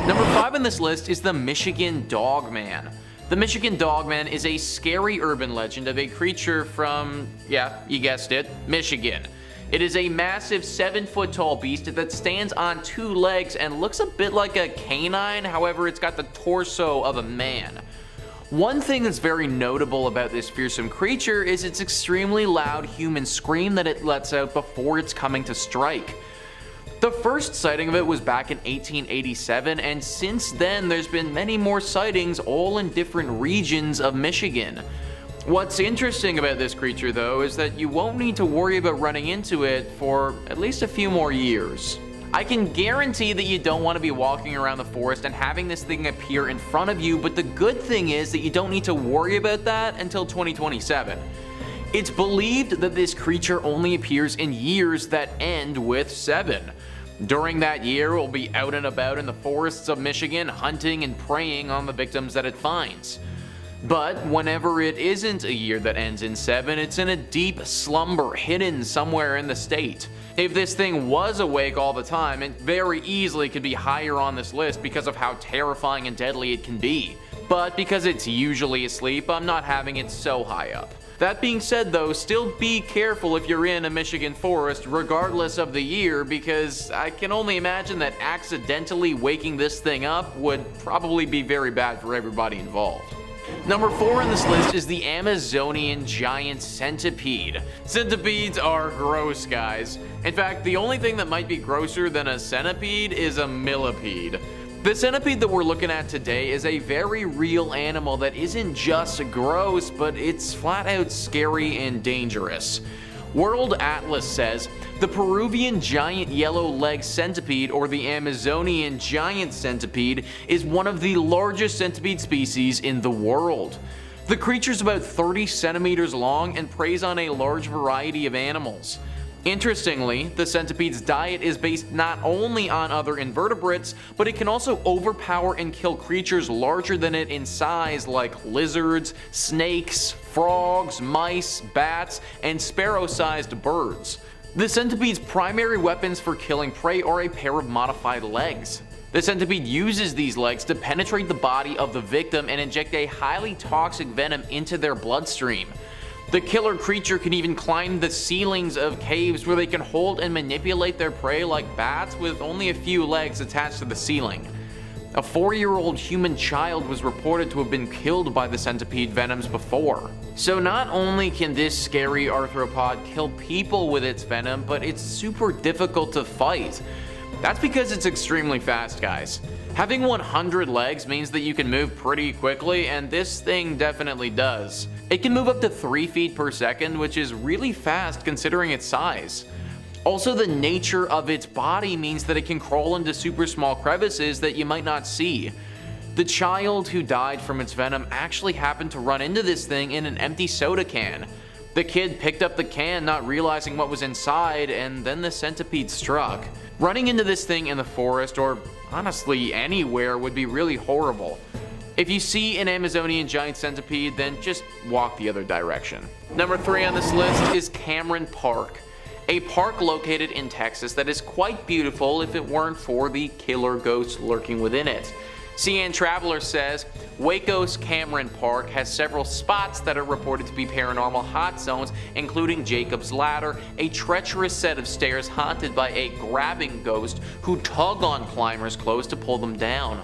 Number 5 on this list is the Michigan Dogman. The Michigan Dogman is a scary urban legend of a creature from, yeah, you guessed it, Michigan. It is a massive 7-foot tall beast that stands on 2 legs and looks a bit like a canine, however it's got the torso of a man. One thing that's very notable about this fearsome creature is its extremely loud human scream that it lets out before it's coming to strike. The first sighting of it was back in 1887, and since then there's been many more sightings all in different regions of Michigan. What's interesting about this creature though is that you won't need to worry about running into it for at least a few more years. I can guarantee that you don't want to be walking around the forest and having this thing appear in front of you, but the good thing is that you don't need to worry about that until 2027. It's believed that this creature only appears in years that end with 7. During that year, it will be out and about in the forests of Michigan, hunting and preying on the victims that it finds. But whenever it isn't a year that ends in 7, it's in a deep slumber hidden somewhere in the state. If this thing was awake all the time, it very easily could be higher on this list because of how terrifying and deadly it can be. But because it's usually asleep, I'm not having it so high up. That being said though, still be careful if you're in a Michigan forest regardless of the year, because I can only imagine that accidentally waking this thing up would probably be very bad for everybody involved. Number 4 on this list is the Amazonian giant centipede. Centipedes are gross, guys. In fact, the only thing that might be grosser than a centipede is a millipede. The centipede that we're looking at today is a very real animal that isn't just gross, but it's flat out scary and dangerous. World Atlas says the Peruvian giant yellow-legged centipede, or the Amazonian giant centipede, is one of the largest centipede species in the world. The creature's about 30 centimeters long and preys on a large variety of animals. Interestingly, the centipede's diet is based not only on other invertebrates, but it can also overpower and kill creatures larger than it in size like lizards, snakes, frogs, mice, bats, and sparrow-sized birds. The centipede's primary weapons for killing prey are a pair of modified legs. The centipede uses these legs to penetrate the body of the victim and inject a highly toxic venom into their bloodstream. The killer creature can even climb the ceilings of caves where they can hold and manipulate their prey like bats with only a few legs attached to the ceiling. A 4-year-old human child was reported to have been killed by the centipede venoms before. So not only can this scary arthropod kill people with its venom, but it's super difficult to fight. That's because it's extremely fast, guys. Having 100 legs means that you can move pretty quickly, and this thing definitely does. It can move up to 3 feet per second, which is really fast considering its size. Also, the nature of its body means that it can crawl into super small crevices that you might not see. The child who died from its venom actually happened to run into this thing in an empty soda can. The kid picked up the can not realizing what was inside, and then the centipede struck. Running into this thing in the forest, or honestly anywhere, would be really horrible. If you see an Amazonian giant centipede, then just walk the other direction. Number 3 on this list is Cameron Park, a park located in Texas that is quite beautiful if it weren't for the killer ghosts lurking within it. CN Traveler says, Waco's Cameron Park has several spots that are reported to be paranormal hot zones, including Jacob's Ladder, a treacherous set of stairs haunted by a grabbing ghost who tug on climbers' clothes to pull them down.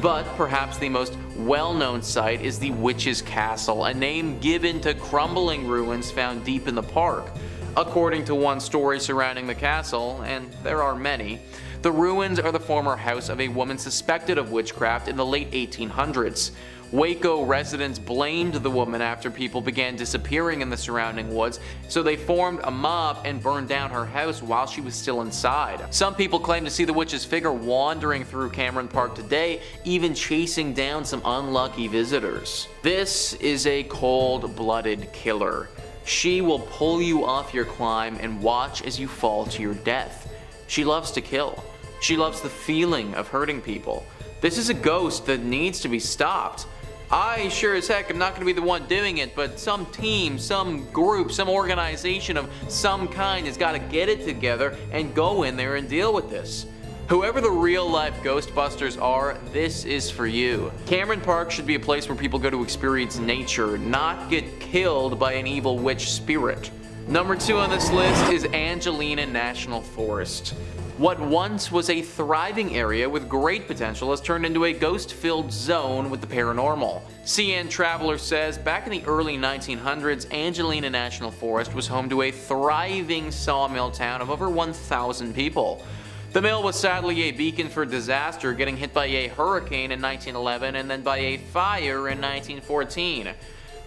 But perhaps the most well-known site is the Witch's Castle, a name given to crumbling ruins found deep in the park. According to one story surrounding the castle, and there are many, the ruins are the former house of a woman suspected of witchcraft in the late 1800s. Waco residents blamed the woman after people began disappearing in the surrounding woods, so they formed a mob and burned down her house while she was still inside. Some people claim to see the witch's figure wandering through Cameron Park today, even chasing down some unlucky visitors. This is a cold-blooded killer. She will pull you off your climb and watch as you fall to your death. She loves to kill. She loves the feeling of hurting people. This is a ghost that needs to be stopped. I sure as heck am not going to be the one doing it, but some team, some group, some organization of some kind has got to get it together and go in there and deal with this. Whoever the real-life Ghostbusters are, this is for you. Cameron Park should be a place where people go to experience nature, not get killed by an evil witch spirit. Number 2 on this list is Angelina National Forest. What once was a thriving area with great potential has turned into a ghost-filled zone with the paranormal. CN Traveler says, back in the early 1900s, Angelina National Forest was home to a thriving sawmill town of over 1,000 people. The mill was sadly a beacon for disaster, getting hit by a hurricane in 1911 and then by a fire in 1914.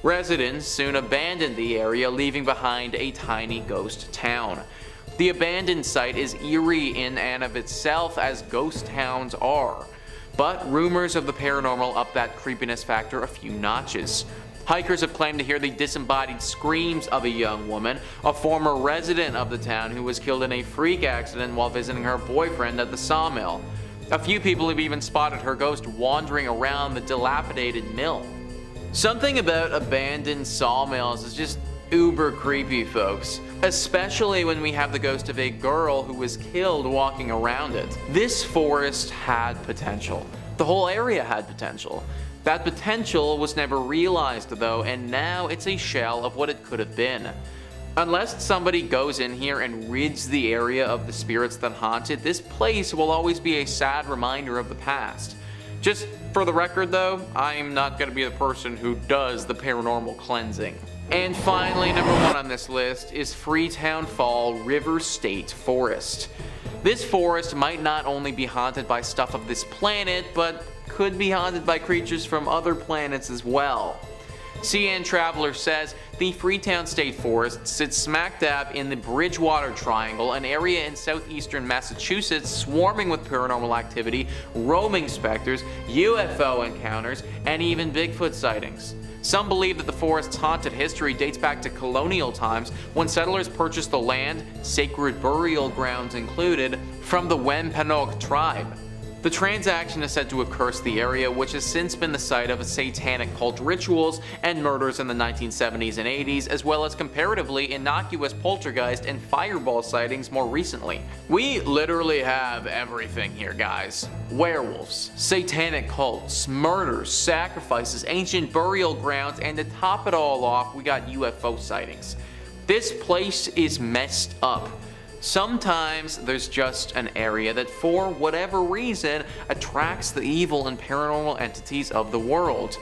Residents soon abandoned the area, leaving behind a tiny ghost town. The abandoned site is eerie in and of itself, as ghost towns are, but rumors of the paranormal up that creepiness factor a few notches. Hikers have claimed to hear the disembodied screams of a young woman, a former resident of the town who was killed in a freak accident while visiting her boyfriend at the sawmill. A few people have even spotted her ghost wandering around the dilapidated mill. Something about abandoned sawmills is just uber creepy, folks. Especially when we have the ghost of a girl who was killed walking around it. This forest had potential. The whole area had potential. That potential was never realized though, and now it's a shell of what it could have been. Unless somebody goes in here and rids the area of the spirits that haunt it, this place will always be a sad reminder of the past. Just for the record though, I'm not going to be the person who does the paranormal cleansing. And finally, number 1 on this list is Freetown Fall River State Forest. This forest might not only be haunted by stuff of this planet, but could be haunted by creatures from other planets as well. CN Traveler says, the Freetown State Forest sits smack dab in the Bridgewater Triangle, an area in southeastern Massachusetts swarming with paranormal activity, roaming specters, UFO encounters, and even Bigfoot sightings. Some believe that the forest's haunted history dates back to colonial times when settlers purchased the land, sacred burial grounds included, from the Wampanoag tribe. The transaction is said to have cursed the area, which has since been the site of satanic cult rituals and murders in the 1970s and 80s, as well as comparatively innocuous poltergeist and fireball sightings more recently. We literally have everything here, guys. Werewolves, satanic cults, murders, sacrifices, ancient burial grounds, and to top it all off, we got UFO sightings. This place is messed up. Sometimes there's just an area that for whatever reason attracts the evil and paranormal entities of the world.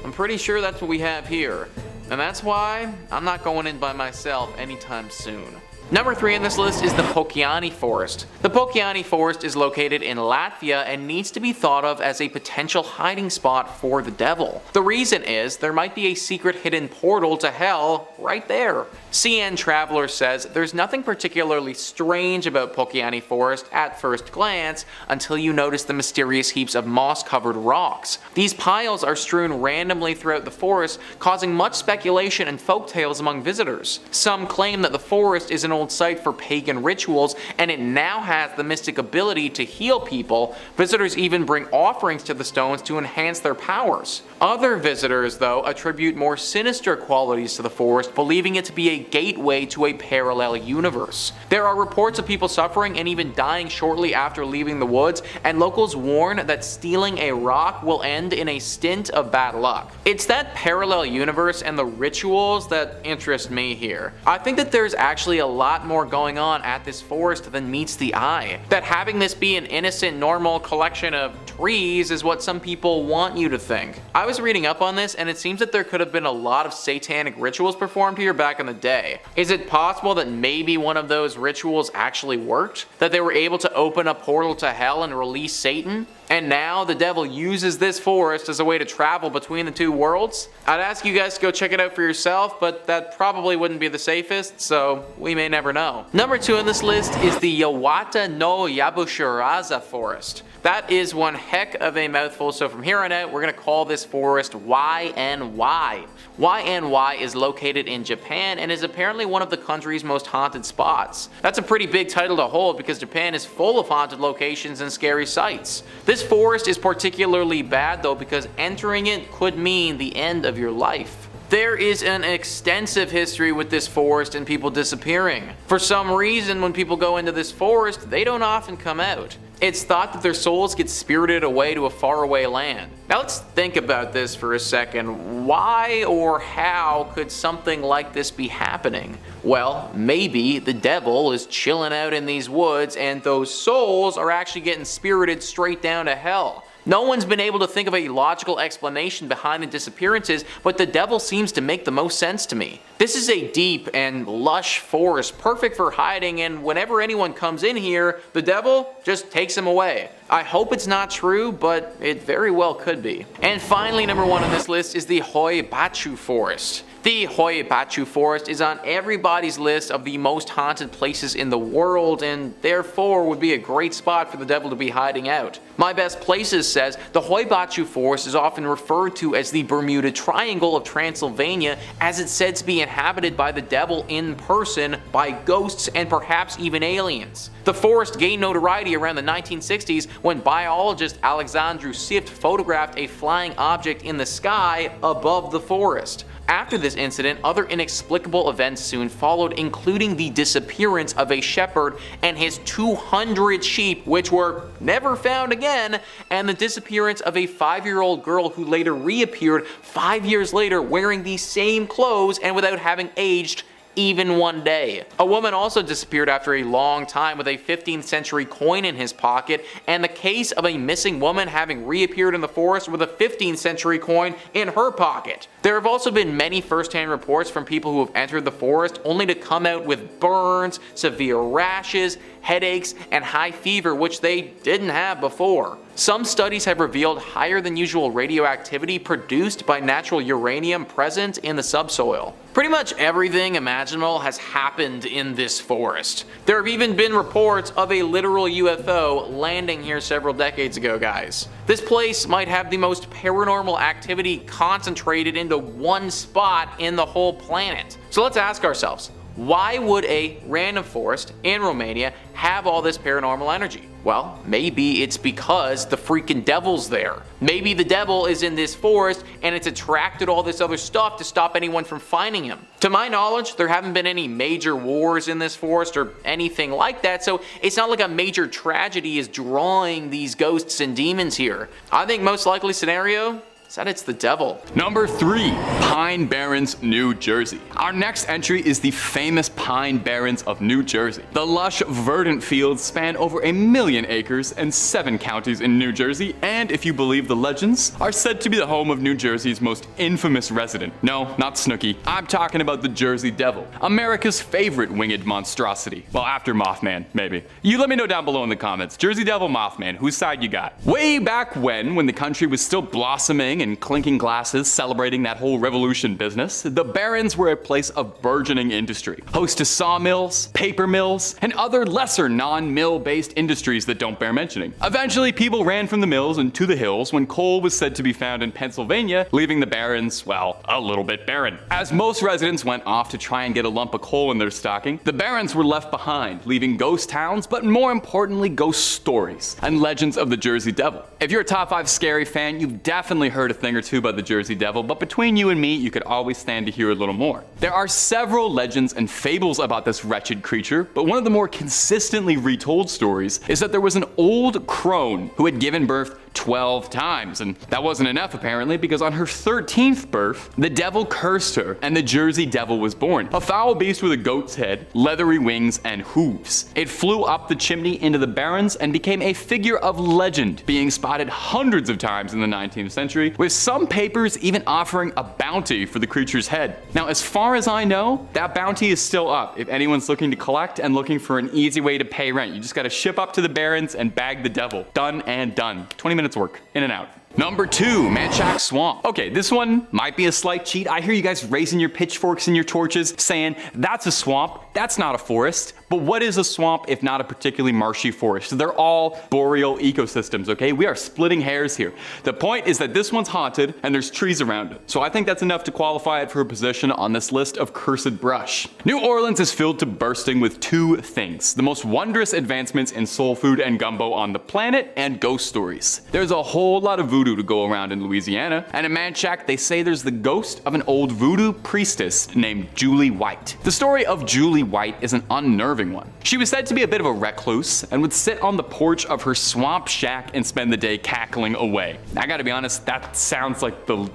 I'm pretty sure that's what we have here, and that's why I'm not going in by myself anytime soon. Number 3 on this list is the Pokiani Forest. The Pokiani Forest is located in Latvia and needs to be thought of as a potential hiding spot for the devil. The reason is there might be a secret hidden portal to hell right there. CN Traveler says there's nothing particularly strange about Pokiani Forest at first glance until you notice the mysterious heaps of moss-covered rocks. These piles are strewn randomly throughout the forest, causing much speculation and folktales among visitors. Some claim that the forest is an old site for pagan rituals and it now has the mystic ability to heal people. Visitors even bring offerings to the stones to enhance their powers. Other visitors, though, attribute more sinister qualities to the forest, believing it to be a gateway to a parallel universe. There are reports of people suffering and even dying shortly after leaving the woods, and locals warn that stealing a rock will end in a stint of bad luck. It's that parallel universe and the rituals that interest me here. I think that there's actually a lot more going on at this forest than meets the eye. That having this be an innocent, normal collection of trees is what some people want you to think. I was reading up on this and it seems that there could have been a lot of satanic rituals performed here back in the day. Is it possible that maybe one of those rituals actually worked? That they were able to open a portal to hell and release Satan? And now the devil uses this forest as a way to travel between the two worlds? I'd ask you guys to go check it out for yourself, but that probably wouldn't be the safest, so we may never know. Number 2 on this list is the Yawata no Yabushiraza Forest. That is one heck of a mouthful, so from here on out, we're going to call this forest YNY. YNY is located in Japan and is apparently one of the country's most haunted spots. That's a pretty big title to hold because Japan is full of haunted locations and scary sights. This forest is particularly bad though because entering it could mean the end of your life. There is an extensive history with this forest and people disappearing. For some reason, when people go into this forest, they don't often come out. It's thought that their souls get spirited away to a faraway land. Now let's think about this for a second. Why or how could something like this be happening? Well, maybe the devil is chilling out in these woods and those souls are actually getting spirited straight down to hell. No one's been able to think of a logical explanation behind the disappearances, but the devil seems to make the most sense to me. This is a deep and lush forest, perfect for hiding, and whenever anyone comes in here, the devil just takes them away. I hope it's not true, but it very well could be. And finally, number 1 on this list is the Hoibachu Forest. The Hoibachu Forest is on everybody's list of the most haunted places in the world and therefore would be a great spot for the devil to be hiding out. My Best Places says the Hoibachu Forest is often referred to as the Bermuda Triangle of Transylvania as it's said to be inhabited by the devil in person, by ghosts, and perhaps even aliens. The forest gained notoriety around the 1960s when biologist Alexandru Sift photographed a flying object in the sky above the forest. After this incident, other inexplicable events soon followed, including the disappearance of a shepherd and his 200 sheep, which were never found again, and the disappearance of a 5-year-old girl who later reappeared 5 years later wearing the same clothes and without having aged even one day. A woman also disappeared after a long time with a 15th century coin in his pocket, and the case of a missing woman having reappeared in the forest with a 15th century coin in her pocket. There have also been many first-hand reports from people who have entered the forest only to come out with burns, severe rashes, headaches, and high fever, which they didn't have before. Some studies have revealed higher than usual radioactivity produced by natural uranium present in the subsoil. Pretty much everything imaginable has happened in this forest. There have even been reports of a literal UFO landing here several decades ago, guys. This place might have the most paranormal activity concentrated into one spot in the whole planet. So let's ask ourselves, why would a random forest in Romania have all this paranormal energy? Well, maybe it's because the freaking devil's there. Maybe the devil is in this forest and it's attracted all this other stuff to stop anyone from finding him. To my knowledge, there haven't been any major wars in this forest or anything like that, so it's not like a major tragedy is drawing these ghosts and demons here. I think most likely scenario is that it's the devil. Number 3, Pine Barrens, New Jersey. Our next entry is the famous Pine Barrens of New Jersey. The lush, verdant fields span over 1 million acres and 7 counties in New Jersey, and if you believe the legends, are said to be the home of New Jersey's most infamous resident. No, not Snooki. I'm talking about the Jersey Devil, America's favorite winged monstrosity. Well, after Mothman, maybe. You let me know down below in the comments. Jersey Devil, Mothman, whose side you got? Way back when the country was still blossoming and clinking glasses, celebrating that whole revolution business, the Barrens were a place of burgeoning industry, host to sawmills, paper mills, and other lesser non-mill based industries that don't bear mentioning. Eventually, people ran from the mills and to the hills when coal was said to be found in Pennsylvania, leaving the Barrens, well, a little bit barren. As most residents went off to try and get a lump of coal in their stocking, the Barrens were left behind, leaving ghost towns, but more importantly, ghost stories and legends of the Jersey Devil. If you're a top 5 scary fan, you've definitely heard a thing or two about the Jersey Devil, but between you and me, you could always stand to hear a little more. There are several legends and fables about this wretched creature, but one of the more consistently retold stories is that there was an old crone who had given birth 12 times, and that wasn't enough apparently, because on her 13th birth, the devil cursed her and the Jersey Devil was born. A foul beast with a goat's head, leathery wings, and hooves. It flew up the chimney into the Barrens and became a figure of legend, being spotted hundreds of times in the 19th century, with some papers even offering a bounty for the creature's head. Now, as far as I know, that bounty is still up if anyone's looking to collect and looking for an easy way to pay rent. You just gotta ship up to the Barrens and bag the devil. Done and done. 20 minutes work, in and out. Number 2, Manchac Swamp. Okay, this one might be a slight cheat. I hear you guys raising your pitchforks and your torches saying, that's a swamp, that's not a forest. But what is a swamp if not a particularly marshy forest? They're all boreal ecosystems, okay? We are splitting hairs here. The point is that this one's haunted and there's trees around it. So I think that's enough to qualify it for a position on this list of cursed brush. New Orleans is filled to bursting with 2 things: the most wondrous advancements in soul food and gumbo on the planet, and ghost stories. There's a whole lot of voodoo to go around in Louisiana, and in Manchac they say there's the ghost of an old voodoo priestess named Julie White. The story of Julie White is an unnerving one. She was said to be a bit of a recluse and would sit on the porch of her swamp shack and spend the day cackling away. I gotta be honest, that sounds like the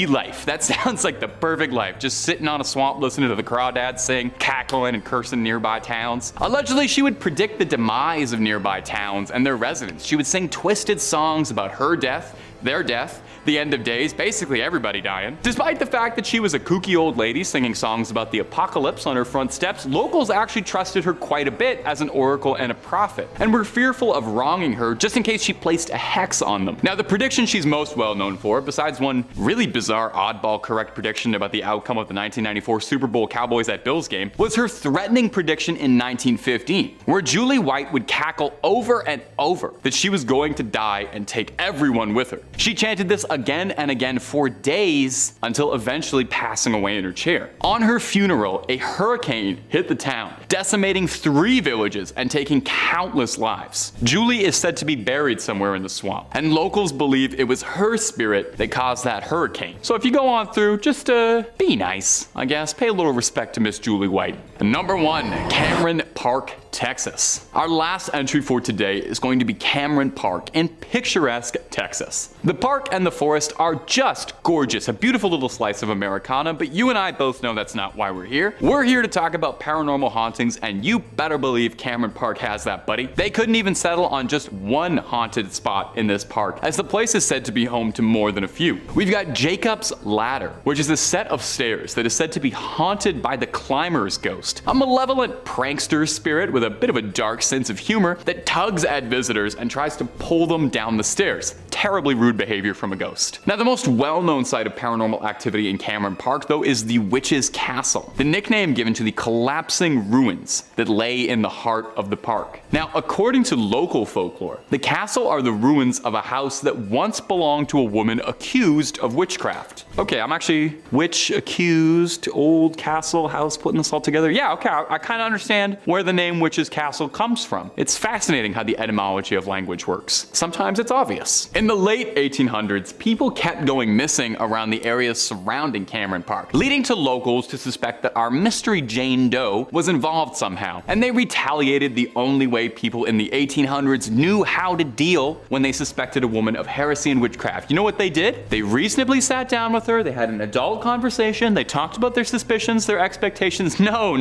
life. That sounds like the perfect life. Just sitting on a swamp listening to the crawdads sing, cackling and cursing nearby towns. Allegedly, she would predict the demise of nearby towns and their residents. She would sing twisted songs about her death, their death, the end of days, basically everybody dying. Despite the fact that she was a kooky old lady singing songs about the apocalypse on her front steps, locals actually trusted her quite a bit as an oracle and a prophet, and were fearful of wronging her just in case she placed a hex on them. Now, the prediction she's most well known for, besides one really bizarre oddball correct prediction about the outcome of the 1994 Super Bowl Cowboys at Bills game, was her threatening prediction in 1915, where Julie White would cackle over and over that she was going to die and take everyone with her. She chanted this again and again for days until eventually passing away in her chair. On her funeral, a hurricane hit the town, decimating 3 villages and taking countless lives. Julie is said to be buried somewhere in the swamp, and locals believe it was her spirit that caused that hurricane. So if you go on through, just be nice, I guess. Pay a little respect to Miss Julie White. Number 1, Cameron Park, Texas. Our last entry for today is going to be Cameron Park in picturesque Texas. The park and the forest are just gorgeous, a beautiful little slice of Americana, but you and I both know that's not why we're here. We're here to talk about paranormal hauntings, and you better believe Cameron Park has that, buddy. They couldn't even settle on just one haunted spot in this park, as the place is said to be home to more than a few. We've got Jacob's Ladder, which is a set of stairs that is said to be haunted by the climber's ghost, a malevolent prankster spirit with a bit of a dark sense of humor that tugs at visitors and tries to pull them down the stairs. Terribly rude rude behavior from a ghost. Now, the most well-known site of paranormal activity in Cameron Park, though, is the Witch's Castle, the nickname given to the collapsing ruins that lay in the heart of the park. Now, according to local folklore, the castle are the ruins of a house that once belonged to a woman accused of witchcraft. Okay, I'm actually witch accused, old castle, house, putting this all together. Yeah, okay, I kind of understand where the name Witch's Castle comes from. It's fascinating how the etymology of language works. Sometimes it's obvious. In the late 1800s, people kept going missing around the areas surrounding Cameron Park, leading to locals to suspect that our mystery Jane Doe was involved somehow. And they retaliated the only way people in the 1800s knew how to deal when they suspected a woman of heresy and witchcraft. You know what they did? They reasonably sat down with her, they had an adult conversation, they talked about their suspicions, their expectations. No,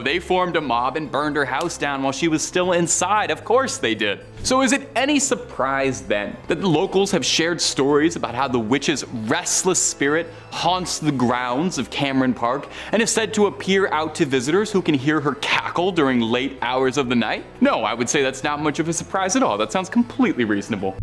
they formed a mob and burned her house down while she was still inside. Of course they did. So is it any surprise then that the locals have shared stories about how the witch's restless spirit haunts the grounds of Cameron Park and is said to appear out to visitors who can hear her cackle during late hours of the night? No, I would say that's not much of a surprise at all. That sounds completely reasonable.